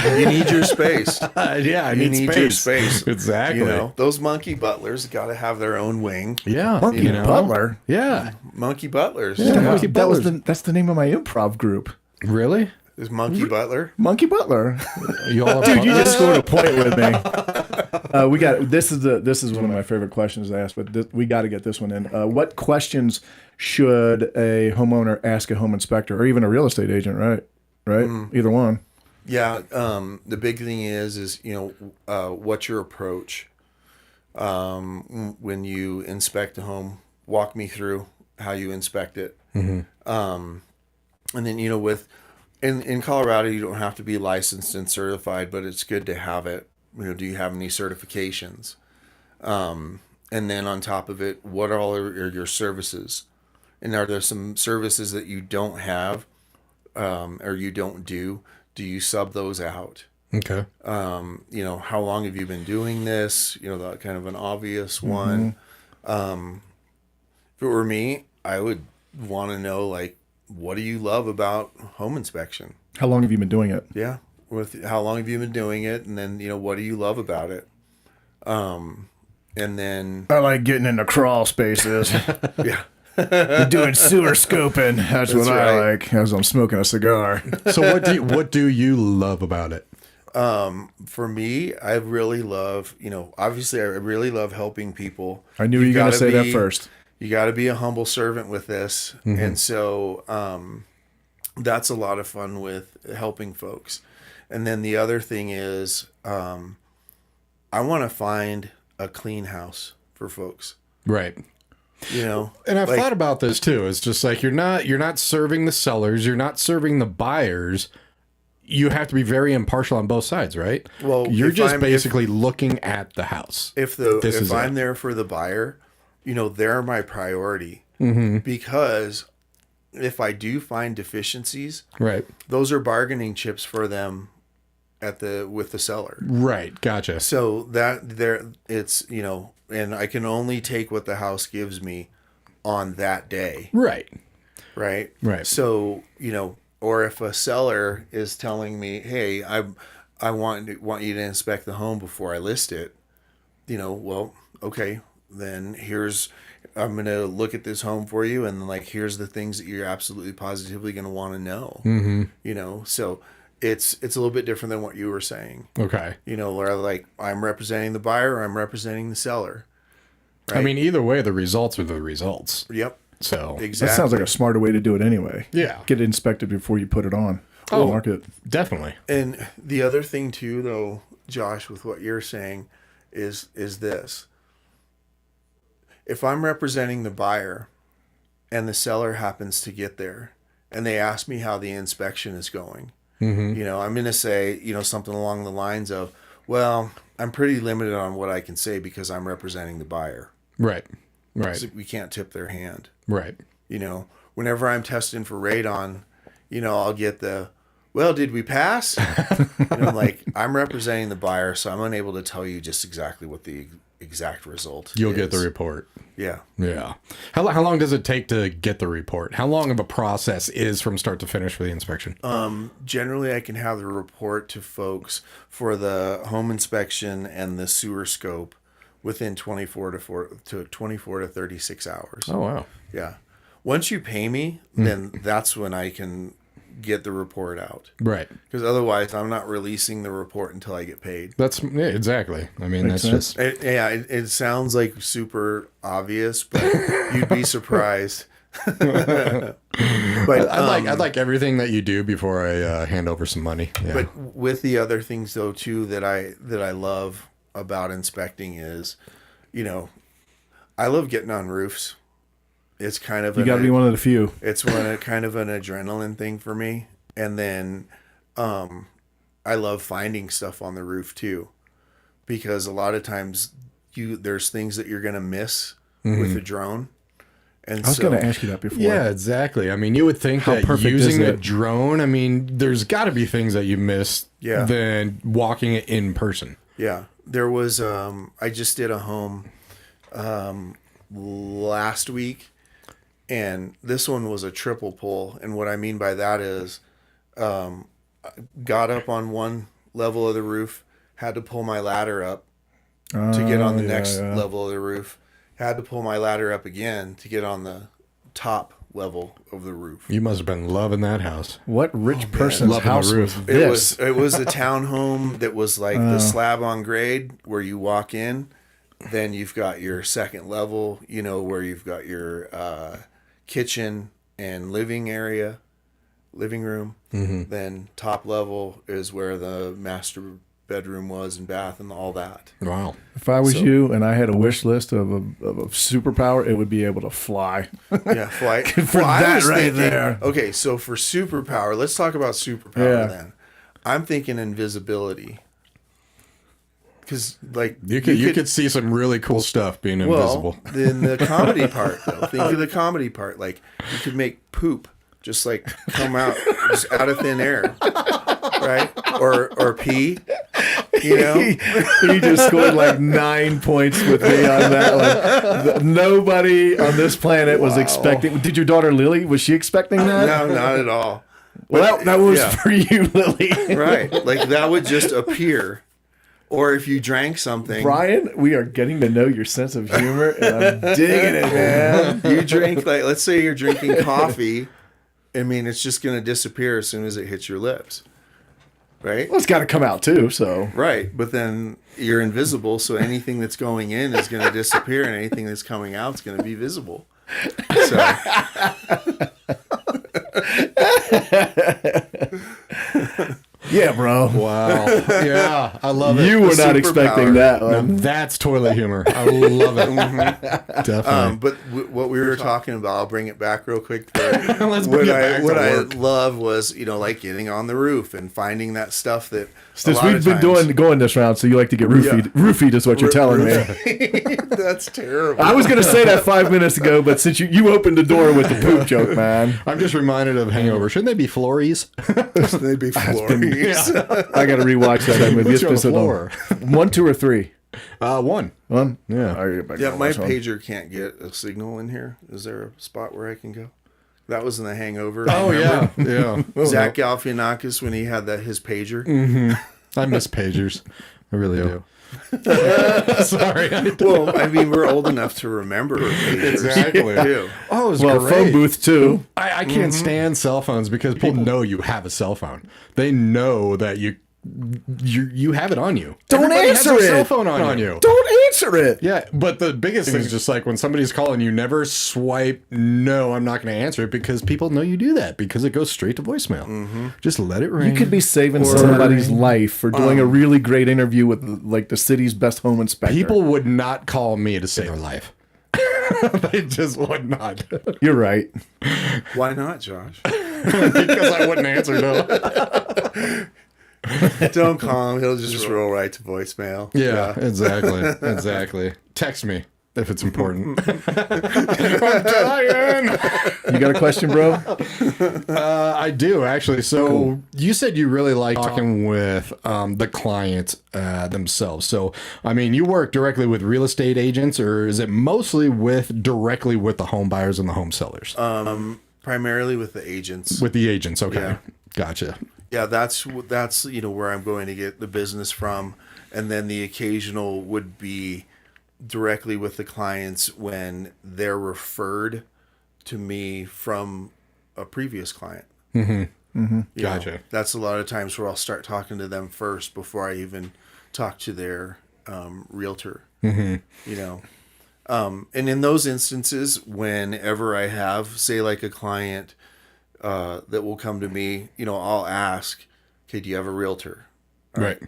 You need your space. Yeah, I You need need your space. space. Exactly. You know, those monkey butlers got to have their own wing. Yeah. Monkey you know? Butler. Yeah. Monkey butlers. Yeah. Monkey That's the name of my improv group. Really? Is Monkey Butler? Monkey Butler. You all Dude, you just scored a point with me. We got this is one of my favorite questions to ask, but we got to get this one in. What questions should a homeowner ask a home inspector or even a real estate agent? Right, either one. Yeah. The big thing is you know, what's your approach when you inspect a home? Walk me through how you inspect it. And then, you know, in Colorado, you don't have to be licensed and certified, but it's good to have it. You know, do you have any certifications? And then on top of it, what all are your services? And are there some services that you don't have, or you don't do? Do you sub those out? Okay. You know, how long have you been doing this? You know, that kind of an obvious one. If it were me, I would want to know, like, what do you love about home inspection? How long have you been doing it? Yeah. How long have you been doing it? And then, you know, what do you love about it? And then, I like getting into crawl spaces. yeah. Doing sewer scoping. That's what I right. like as I'm smoking a cigar. So what do you love about it? For me, I really love, you know, obviously I really love helping people. I knew you were going to say that first. You got to be a humble servant with this. And so that's a lot of fun with helping folks. And then the other thing is I want to find a clean house for folks. Right. You know, And I've thought about this too. It's just like you're not serving the sellers, you're not serving the buyers. You have to be very impartial on both sides, right? Well, you're if just I'm- basically looking at the house. if I'm there for the buyer, you know, they're my priority. Because if I do find deficiencies, Right. those are bargaining chips for them with the seller. Right. Gotcha. So it's, you know, and I can only take what the house gives me on that day. Right. Right. Right. So, you know, or if a seller is telling me, hey, I want you to inspect the home before I list it, you know, well, okay, then I'm going to look at this home for you. And like, here's the things that you're absolutely positively going to want to know, you know? So it's a little bit different than what you were saying, Okay. you know, where like I'm representing the buyer or I'm representing the seller. I mean, either way, the results are the results. Yep. So Exactly. That sounds like a smarter way to do it anyway. Yeah. Get it inspected before you put it on. Oh. Market. Definitely. And the other thing too, though, Josh, with what you're saying is this. If I'm representing the buyer and the seller happens to get there and they ask me how the inspection is going, you know, I'm going to say, you know, something along the lines of, well, I'm pretty limited on what I can say because I'm representing the buyer. Right. Right. So we can't tip their hand. Right. You know, whenever I'm testing for radon, you know, I'll get well, did we pass? And I'm like, I'm representing the buyer, so I'm unable to tell you just exactly what the exact result You'll is. get the report. Yeah. Yeah. How long does it take to get the report? How long of a process is from start to finish for the inspection? Generally, I can have the report to folks for the home inspection and the sewer scope within 24 to 36 hours. Oh, wow. Yeah. Once you pay me, then that's when I can get the report out. Right. Because otherwise, I'm not releasing the report until I get paid. Yeah, exactly. I mean, Makes that's sense. just... It sounds like super obvious, but you'd be surprised. But I'd like everything that you do before I hand over some money. Yeah. But with the other things though too that I love about inspecting is, you know, I love getting on roofs. It's kind of You got to be one of the few. It's kind of an adrenaline thing for me. And then I love finding stuff on the roof too, because a lot of times there's things that you're gonna miss with a drone. And I was going to ask you that before. Yeah, exactly. I mean, you would think that perfect using is a it? drone, I mean, there's got to be things that you missed Yeah. than walking it in person. Yeah, there was. I just did a home last week, and this one was a triple pull. And what I mean by that is, got up on one level of the roof, had to pull my ladder up to get on the next level of the roof, had to pull my ladder up again to get on the top level of the roof. You must have been loving that house. What rich person's house was this? It was a townhome that was like the slab on grade where you walk in. Then you've got your second level, you know, where you've got your kitchen and living room. Then top level is where the master bedroom was and bath and all that. Wow. If I was you and I had a wish list of a superpower, it would be able to fly. Yeah, flight. For that there. Okay, so for superpower, let's talk about superpower then. I'm thinking invisibility. Because like you could see some really cool stuff being invisible. In the comedy part, though, think of the comedy part. Like you could make poop just like come out just out of thin air, right? Or pee. You know, he just scored like 9 points with me on that one. Nobody on this planet was expecting. Did your daughter Lily? Was she expecting that? No, not at all. Well, that was for you, Lily. Right, like that would just appear. Or if you drank something. Brian, we are getting to know your sense of humor, and I'm digging it, man. You drink, like, let's say you're drinking coffee. I mean, it's just going to disappear as soon as it hits your lips. Right? Well, it's got to come out, too, so. Right, but then you're invisible, so anything that's going in is going to disappear, and anything that's coming out is going to be visible. So. Yeah, bro. Wow. Yeah, I love it. You were not expecting that one. Now that's toilet humor. I love it. Definitely. But what we were talking about, I'll bring it back real quick. Let's bring it back to what I work. love was, you know, like getting on the roof and finding that stuff that. Since we've been going this round, so you like to get roofied. Yeah. Roofied is what you're telling me. That's terrible. I was going to say that 5 minutes ago, but since you opened the door with the poop joke, man. I'm just reminded of Hangover. Shouldn't they be Florries? They'd be Florries. I got to rewatch that movie. What's on the floor? 1, 2, or 3? One. One? Yeah. My pager can't get a signal in here. Is there a spot where I can go? That was in The Hangover. Oh, yeah. Yeah. Zach Galifianakis, when he had his pager. Mm-hmm. I miss pagers. I really do. Sorry. Well, I mean, we're old enough to remember pagers. Exactly. Too. Oh, it was great. Phone booth, too. I can't stand cell phones because people know you have a cell phone. They know that you have it on you. Don't Everybody answer has it. a cell phone on you. Don't answer it. Yeah, but the biggest thing is just like when somebody's calling, you never swipe, no, I'm not going to answer it, because people know you do that because it goes straight to voicemail. Mm-hmm. Just let it ring. You could be saving somebody's life for doing a really great interview with like the city's best home inspector. People would not call me to save their life. They just would not. You're right. Why not, Josh? Because I wouldn't answer, no. Don't call him. He'll just roll right to voicemail. Yeah. Exactly. Text me if it's important. I'm dying. You got a question, bro? I do, actually. So you said you really like talking with the clients themselves. So, I mean, you work directly with real estate agents, or is it mostly directly with the home buyers and the home sellers? Primarily with the agents. With the agents, okay. Yeah. Gotcha. Yeah, that's where I'm going to get the business from, and then the occasional would be directly with the clients when they're referred to me from a previous client. Mm-hmm. Mm-hmm. Gotcha. That's a lot of times where I'll start talking to them first before I even talk to their realtor. Mm-hmm. And in those instances, whenever I have, say, like a client that will come to me, I'll ask, okay, do you have a realtor? Right.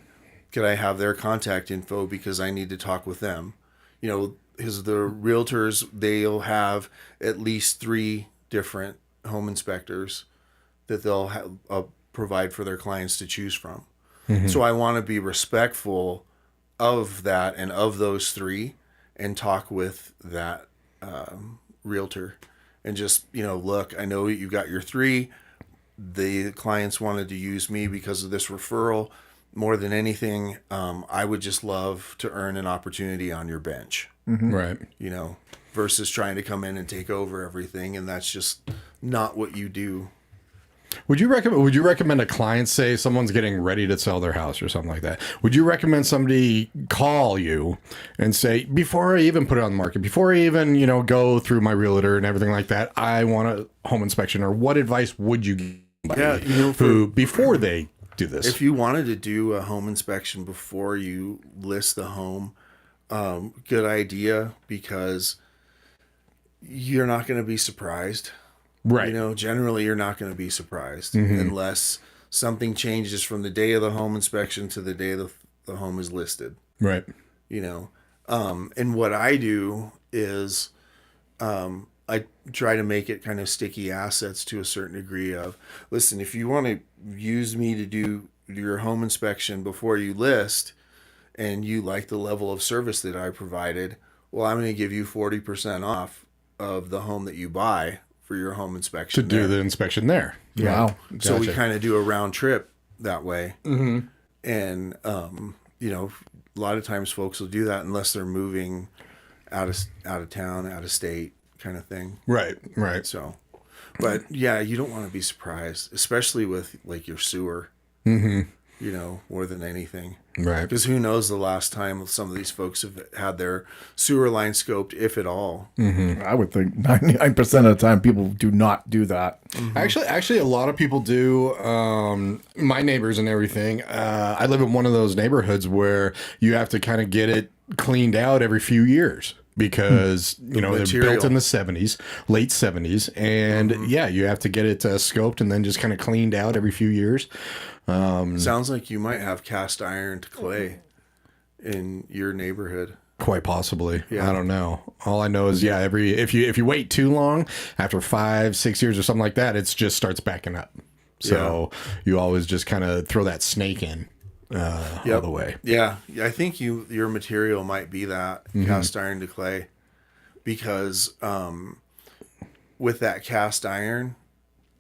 Could I have their contact info because I need to talk with them? Because the realtors, they'll have at least 3 different home inspectors that they'll provide for their clients to choose from. Mm-hmm. So I want to be respectful of that and of those 3 and talk with that realtor. And just, look, I know you've got your 3. The clients wanted to use me because of this referral. More than anything, I would just love to earn an opportunity on your bench. Mm-hmm. Right. versus trying to come in and take over everything. And that's just not what you do. Would you recommend a client, say someone's getting ready to sell their house or something like that? Would you recommend somebody call you and say, before I even put it on the market, before I even, go through my realtor and everything like that, I want a home inspection? Or what advice would you give somebody who, before they do this? If you wanted to do a home inspection before you list the home, good idea, because you're not going to be surprised. Right. Generally you're not going to be surprised unless something changes from the day of the home inspection to the day the home is listed. Right. And what I do is I try to make it kind of sticky assets to a certain degree of, listen, if you want to use me to do your home inspection before you list and you like the level of service that I provided, well, I'm going to give you 40% off of the home that you buy for your home inspection to do the inspection there. Wow. Gotcha. So we kind of do a round trip that way. And, a lot of times folks will do that unless they're moving out of town, out of state kind of thing. Right. So, but yeah, you don't want to be surprised, especially with like your sewer, more than anything. Right. Because who knows the last time some of these folks have had their sewer line scoped, if at all. I would think 99% of the time people do not do that. Actually, a lot of people do. My neighbors and everything. I live in one of those neighborhoods where you have to kind of get it cleaned out every few years because they're built in the 70s, late 70s, and you have to get it scoped and then just kind of cleaned out every few years. Sounds like you might have cast iron to clay in your neighborhood. Quite possibly. Yeah. I don't know. All I know is if you wait too long, after 5-6 years or something like that, it just starts backing up. So you always just kind of throw that snake in all the way. Yeah, I think your material might be that cast iron to clay, because with that cast iron,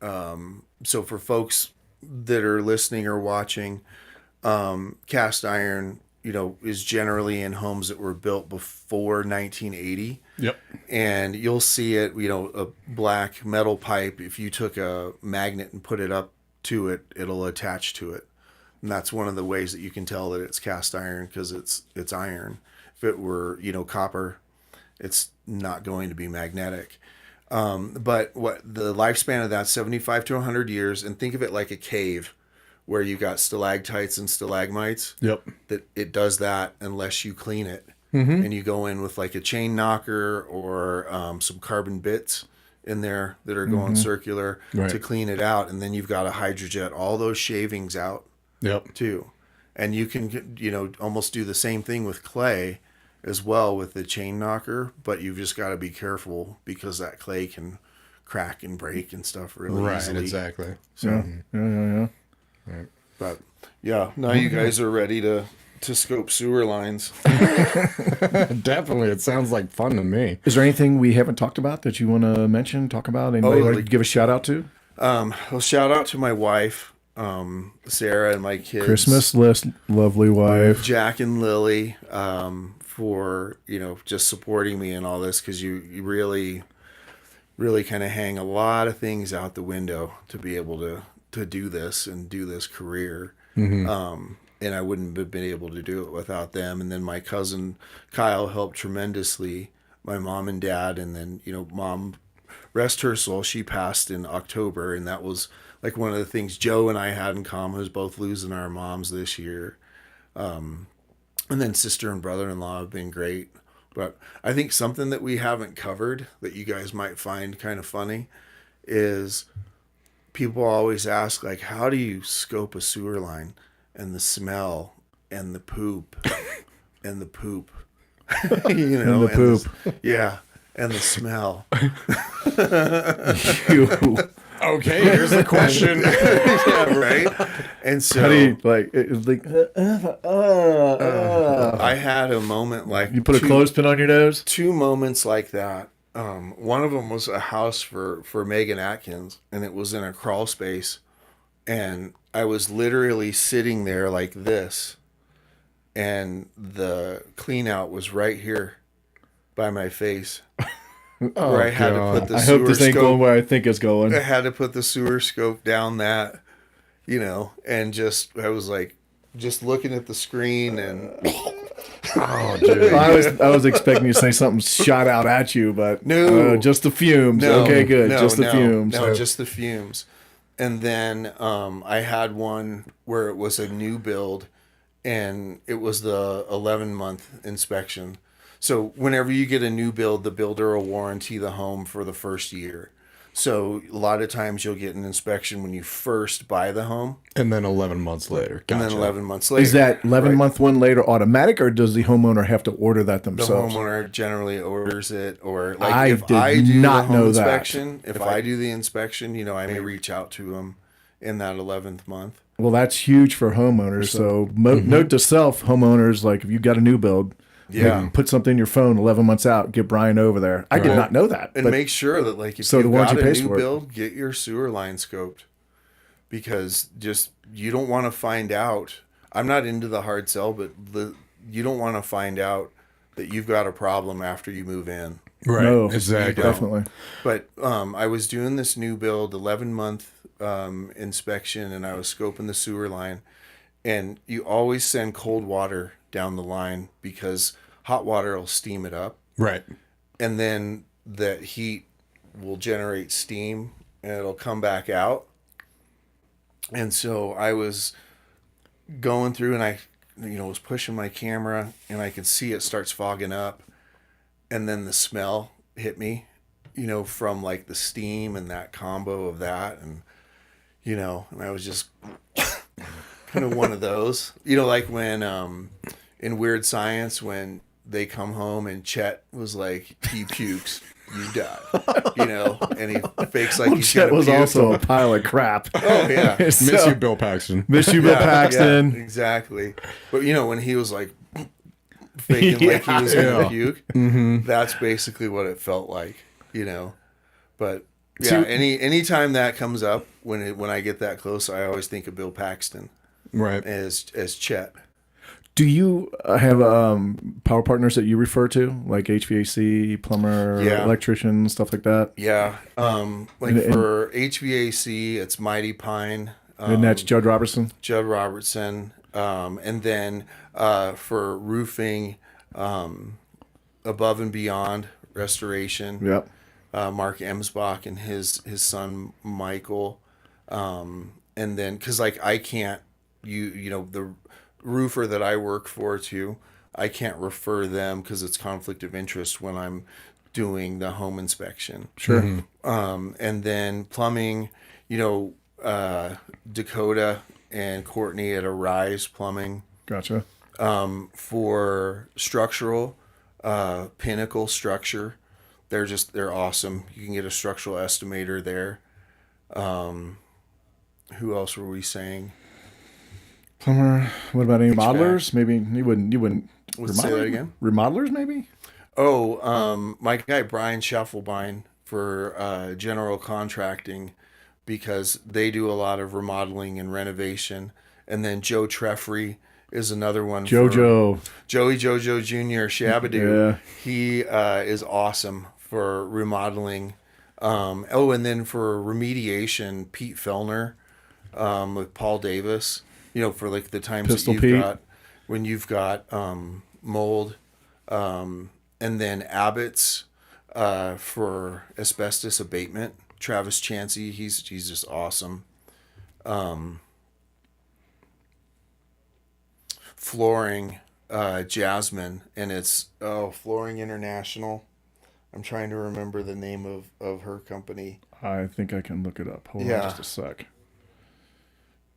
so for folks that are listening or watching, cast iron, is generally in homes that were built before 1980. Yep. And you'll see it, a black metal pipe. If you took a magnet and put it up to it, it'll attach to it. And that's one of the ways that you can tell that it's cast iron, because it's iron. If it were, copper, it's not going to be magnetic. But what the lifespan of that, 75 to 100 years, and think of it like a cave where you got stalactites and stalagmites. Yep. That it does that unless you clean it. And you go in with like a chain knocker or some carbon bits in there that are going circular to clean it out. And then you've got to hydrojet all those shavings out too. And you can, almost do the same thing with clay as well with the chain knocker, but you've just got to be careful because that clay can crack and break and stuff really easily. Exactly. So, yeah. Right. But yeah, now you guys are ready to scope sewer lines. Definitely. It sounds like fun to me. Is there anything we haven't talked about that you want to mention, talk about? Anybody want to give a shout out to? Well, shout out to my wife, Sarah, and my kids. Christmas list, lovely wife. Jack and Lily, for, just supporting me in all this, because you really, really kind of hang a lot of things out the window to be able to do this and do this career. And I wouldn't have been able to do it without them. And then my cousin Kyle helped tremendously, my mom and dad. And then, mom, rest her soul, she passed in October. And that was like one of the things Joe and I had in common, was both losing our moms this year. And then sister and brother-in-law have been great. But I think something that we haven't covered that you guys might find kind of funny is people always ask, like, how do you scope a sewer line? And the smell and the poop and the poop, And the poop. and the smell. Okay, here's the question. Yeah, right. And so, How do you it's like? I had a moment like You put a clothespin on your nose. 2 moments like that. One of them was a house for Megan Atkins, and it was in a crawl space, and I was literally sitting there like this, and the clean out was right here by my face. where I had to put the I sewer hope this ain't scope. going where I think it's going. I had to put the sewer scope down that, and I was like, just looking at the screen and Oh, dude. I was expecting you to say something shot out at you, but No. just the fumes. Okay, good. Just the fumes. No, just the fumes. And then I had one where it was a new build, and it was the 11-month inspection. So whenever you get a new build, the builder will warranty the home for the first year. So a lot of times you'll get an inspection when you first buy the home, And then 11 months later. and then 11 months later. Is that 11 Right. month one later automatic, or does the homeowner have to order that The themselves? homeowner generally orders it, or like I if did I do not the home know that. inspection, if I do the inspection, I may reach out to them in that 11th month. Well, that's huge for homeowners. So note to self, homeowners, like if you got a new build, Yeah. put something in your phone 11 months out, get Brian over there. I did not know that. And But make sure that like if So the you've warranty got a pays new for it. build, get your sewer line scoped, because just you don't want to find out. I'm not into the hard sell, but you don't want to find out that you've got a problem after you move in. Right. no, Exactly. definitely. But I was doing this new build 11-month inspection, and I was scoping the sewer line, and you always send cold water down the line because hot water will steam it up, Right. and then that heat will generate steam and it'll come back out. And so I was going through, and I was pushing my camera, and I could see it starts fogging up, and then the smell hit me, from like the steam and that combo of that, and and I was just kind of one of those, like when in Weird Science, when they come home and Chet was like, he pukes, you die, and he fakes like he's Chet gonna was puke. also a pile of crap. Oh yeah. Miss you, Bill Paxton. Miss you, Bill Yeah, Paxton. yeah, exactly. But when he was like faking like he was gonna Yeah. puke, that's basically what it felt like, But yeah, So- anytime that comes up, when I get that close, I always think of Bill Paxton Right. as Chet. Do you have power partners that you refer to, like HVAC, plumber, Yeah. electrician, stuff like that? Yeah. Like And- for HVAC, it's Mighty Pine, And that's Judd Robertson? Judd Robertson, and then for roofing, Above and Beyond Restoration. Yep. Mark Emsbach and his son Michael, and then because like I can't, the roofer that I work for too, I can't refer them because it's conflict of interest when I'm doing the home inspection. Sure. And then plumbing, Dakota and Courtney at Arise Plumbing. Gotcha. For structural, Pinnacle Structure. They're awesome. You can get a structural estimator there. Who else were we saying? Plumber. What about any modelers? Maybe you wouldn't. Say that again? Remodelers, maybe? Oh, my guy Brian Schaffelbein for general contracting, because they do a lot of remodeling and renovation. And then Joe Treffry is another one. Jojo. Joey Jojo Jr. Shabadoo. Yeah. He is awesome for remodeling. And then for remediation, Pete Fellner with Paul Davis. For like the times Pistol that Pete. you've got mold, and then Abbott's for asbestos abatement. Travis Chansey, he's just awesome. Flooring, Jasmine, and it's Flooring International. I'm trying to remember the name of her company. I think I can look it up. Hold Yeah. on just a sec.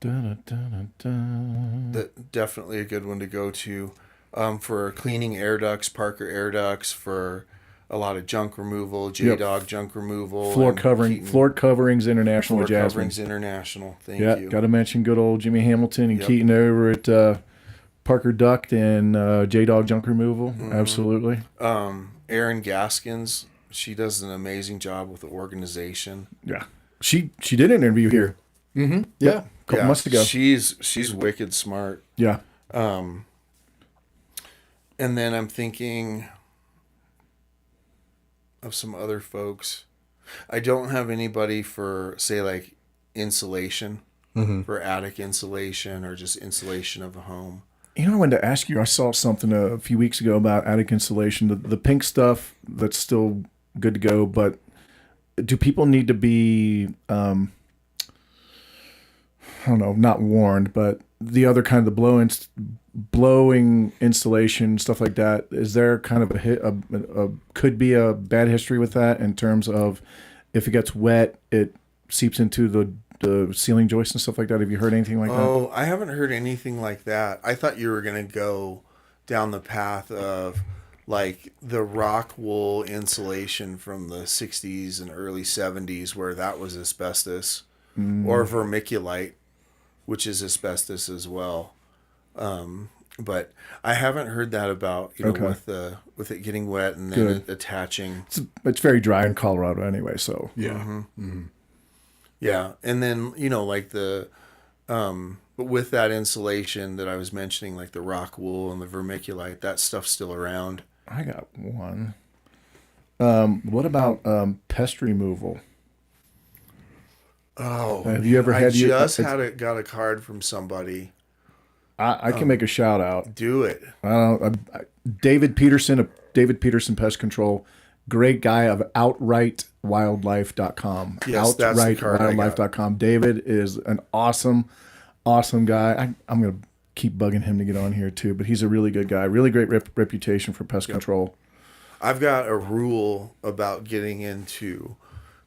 Dun. Definitely a good one to go to for cleaning air ducts, Parker air ducts, for a lot of junk removal, J-Dog junk removal. Floor and covering, Keaton- floor coverings international Floor with Jasmine. Coverings International. Thank Yeah, you. got to mention good old Jimmy Hamilton and Yep. Keaton over at Parker Duct and J-Dog Junk Removal. Mm-hmm. Absolutely. Erin Gaskins, she does an amazing job with the organization. Yeah. She did an interview here Yeah. a couple months ago. She's wicked smart. Yeah. And then I'm thinking, some other folks. I don't have anybody for, say, like insulation, for attic insulation or just insulation of a home. You know, I wanted to ask you, I saw something a few weeks ago about attic insulation, the pink stuff that's still good to go, but do people need to be, I don't know, not warned, but the other kind of the blowing installation, stuff like that, is there kind of could be a bad history with that in terms of if it gets wet, it seeps into the ceiling joists and stuff like that? Have you heard anything like that? Oh, I haven't heard anything like that. I thought you were going to go down the path of like the rock wool insulation from the 60s and early 70s where that was asbestos, or vermiculite, which is asbestos as well. But I haven't heard that about, with it getting wet and then it attaching. It's very dry in Colorado anyway, so. Yeah. Yeah. And then, like but with that insulation that I was mentioning, like the rock wool and the vermiculite, that stuff's still around. I got one. What about pest removal? Oh, have you ever had? Got a card from somebody. I can make a shout out. Do it. David Peterson of David Peterson Pest Control, great guy of outrightwildlife.com. Yes, outrightwildlife.com. David is an awesome guy. I'm going to keep bugging him to get on here too, but he's a really good guy. Really great reputation for pest control. I've got a rule about getting into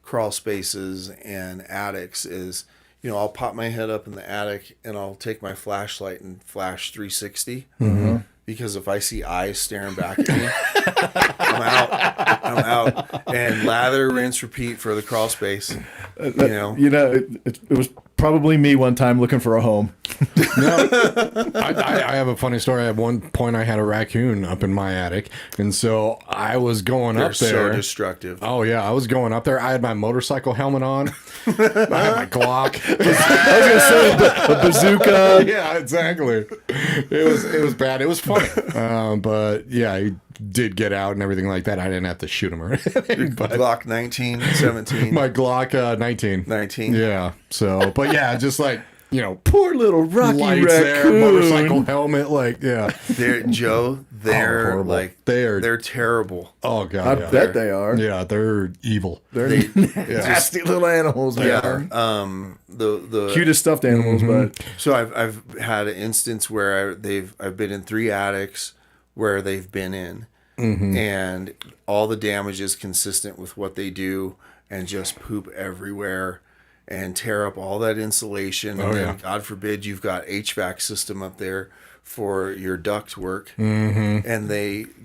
crawl spaces and attics is, I'll pop my head up in the attic and I'll take my flashlight and flash 360. Because if I see eyes staring back at me, I'm out. And lather, rinse, repeat for the crawl space. It was probably me one time looking for a home. I have a funny story. At one point, I had a raccoon up in my attic, and so I was going up there. They're so destructive. Oh yeah, I was going up there. I had my motorcycle helmet on. I had my Glock. I was gonna say a bazooka. Yeah, exactly. It was bad. It was funny, but yeah, he did get out and everything like that. I didn't have to shoot him or anything. But Glock 19, 17. My Glock 19. 19. Yeah. So, but yeah, just like, poor little Rocky lights raccoon. there, motorcycle helmet, they're they're terrible. Oh god, I bet they are. Yeah, they're evil. They're nasty little animals, man. Yeah. The cutest stuffed animals, but so I've had an instance where I've been in 3 attics where they've been in, and all the damage is consistent with what they do, and just poop everywhere and tear up all that insulation. And then, God forbid, you've got HVAC system up there for your duct work, and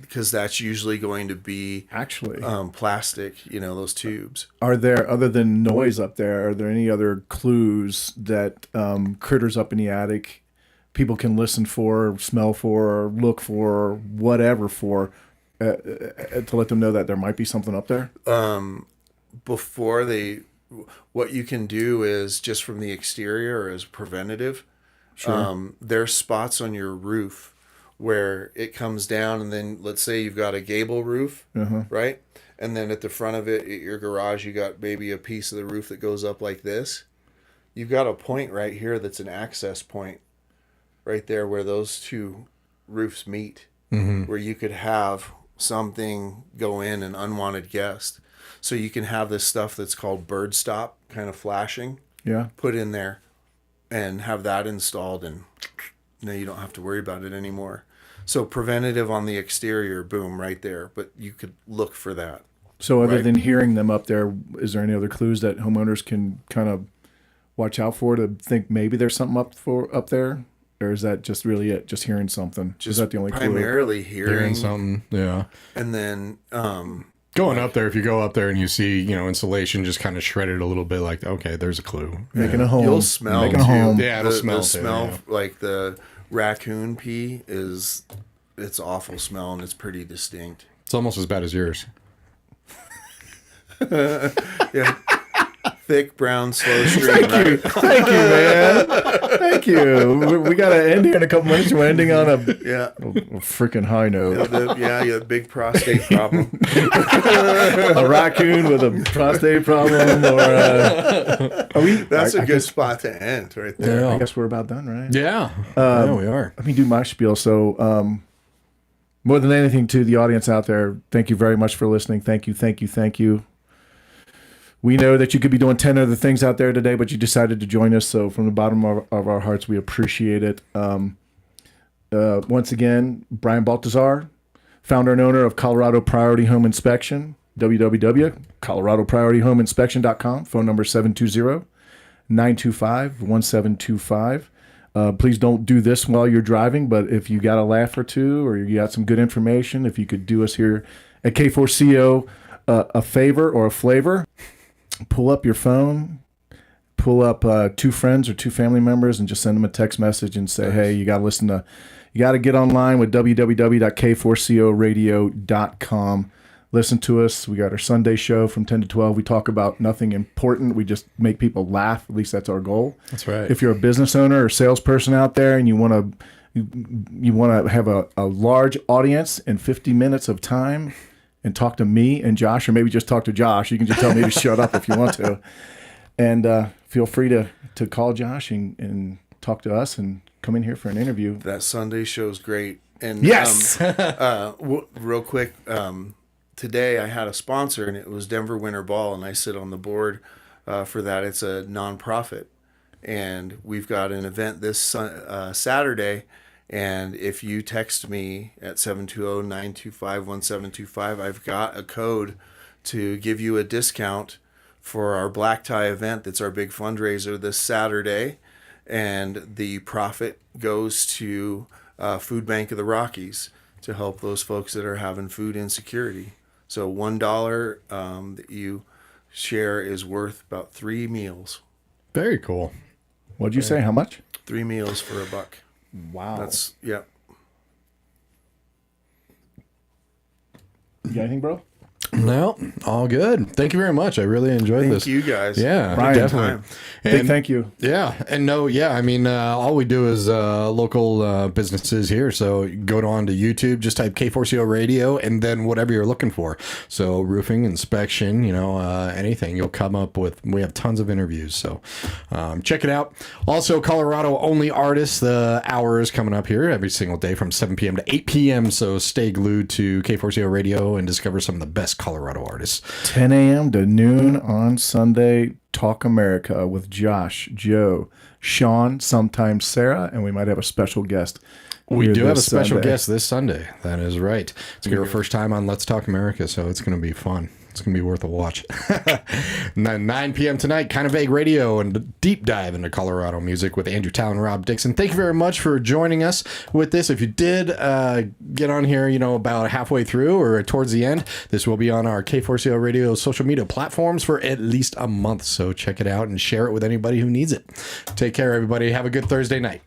because that's usually going to be actually plastic, those tubes. Are there, other than noise up there, are there any other clues that critters up in the attic people can listen for, smell for, or look for, or whatever for, to let them know that there might be something up there? What you can do is just from the exterior as preventative. Sure. There's spots on your roof where it comes down, and then let's say you've got a gable roof, right? And then at the front of it, at your garage, you got maybe a piece of the roof that goes up like this. You've got a point right here that's an access point right there where those two roofs meet, where you could have something go in, an unwanted guest. So you can have this stuff that's called bird stop kind of flashing, put in there and have that installed, and you don't have to worry about it anymore. So preventative on the exterior, boom, right there. But you could look for that. So other than hearing them up there, is there any other clues that homeowners can kind of watch out for to think maybe there's something up there? Or is that just really it? Just hearing something? Is that the only clue? Primarily hearing something, yeah. And then going up there, if you go up there and you see, insulation just kind of shredded a little bit, like, okay, there's a clue. Making a home. You'll smell Making a home. Yeah, it'll smell. The smell, like the raccoon pee, it's awful smell, and it's pretty distinct. It's almost as bad as yours. Yeah. thick brown slow stream. Right? Thank you, man. Thank you. We got to end here in a couple minutes. We're ending on a freaking high note. You have a big prostate problem. A raccoon with a prostate problem, or That's a good spot to end right there. Yeah. I guess we're about done, right? Yeah. Yeah, we are. Let me do my spiel. So, more than anything, to the audience out there, thank you very much for listening. Thank you, thank you, thank you. We know that you could be doing 10 other things out there today, but you decided to join us. So from the bottom of our hearts, we appreciate it. Once again, Brian Baltazar, founder and owner of Colorado Priority Home Inspection, www.coloradopriorityhomeinspection.com. Phone number 720-925-1725. Please don't do this while you're driving, but if you got a laugh or two, or you got some good information, if you could do us here at K4CO a favor or a flavor, pull up your phone, pull up 2 friends or 2 family members, and just send them a text message and say, hey, you got to get online with www.k4coradio.com. Listen to us. We got our Sunday show from 10 to 12. We talk about nothing important. We just make people laugh. At least that's our goal. That's right. If you're a business owner or salesperson out there and you want to have a large audience in 50 minutes of time and talk to me and Josh, or maybe just talk to Josh, you can just tell me to shut up if you want to. And feel free to call Josh and talk to us and come in here for an interview. That Sunday show's great. And yes. Real quick, today I had a sponsor, and it was Denver Winter Ball, and I sit on the board for that. It's a nonprofit, and we've got an event this Saturday. And if you text me at 720-925-1725, I've got a code to give you a discount for our black tie event. That's our big fundraiser this Saturday, and the profit goes to Food Bank of the Rockies to help those folks that are having food insecurity. So $1 that you share is worth about 3 meals. Very cool. What'd you say? How much? 3 meals for $1. Wow. That's, yeah. You got anything, bro? No, all good. Thank you very much. I really enjoyed this. Thank you guys. Yeah, Brian, definitely. Big thank you. Yeah, and no, yeah, I mean, all we do is local businesses here. So go on to YouTube, just type K4CO Radio, and then whatever you're looking for. So roofing, inspection, anything, you'll come up with. We have tons of interviews, so check it out. Also, Colorado only artists. The hour is coming up here every single day from 7 p.m. to 8 p.m. So stay glued to K4CO Radio and discover some of the best Colorado artists. 10 a.m. to noon on Sunday. Talk America with Josh, Joe, Sean, sometimes Sarah, and we might have a special guest. We do have a special guest this Sunday. That is right. It's going to be our first time on Let's Talk America, so it's going to be fun. It's going to be worth a watch. 9 p.m. tonight, Kind of Vague Radio, and a deep dive into Colorado music with Andrew Tallon and Rob Dixon. Thank you very much for joining us with this. If you did get on here, about halfway through or towards the end, this will be on our K4CO Radio social media platforms for at least a month. So check it out and share it with anybody who needs it. Take care, everybody. Have a good Thursday night.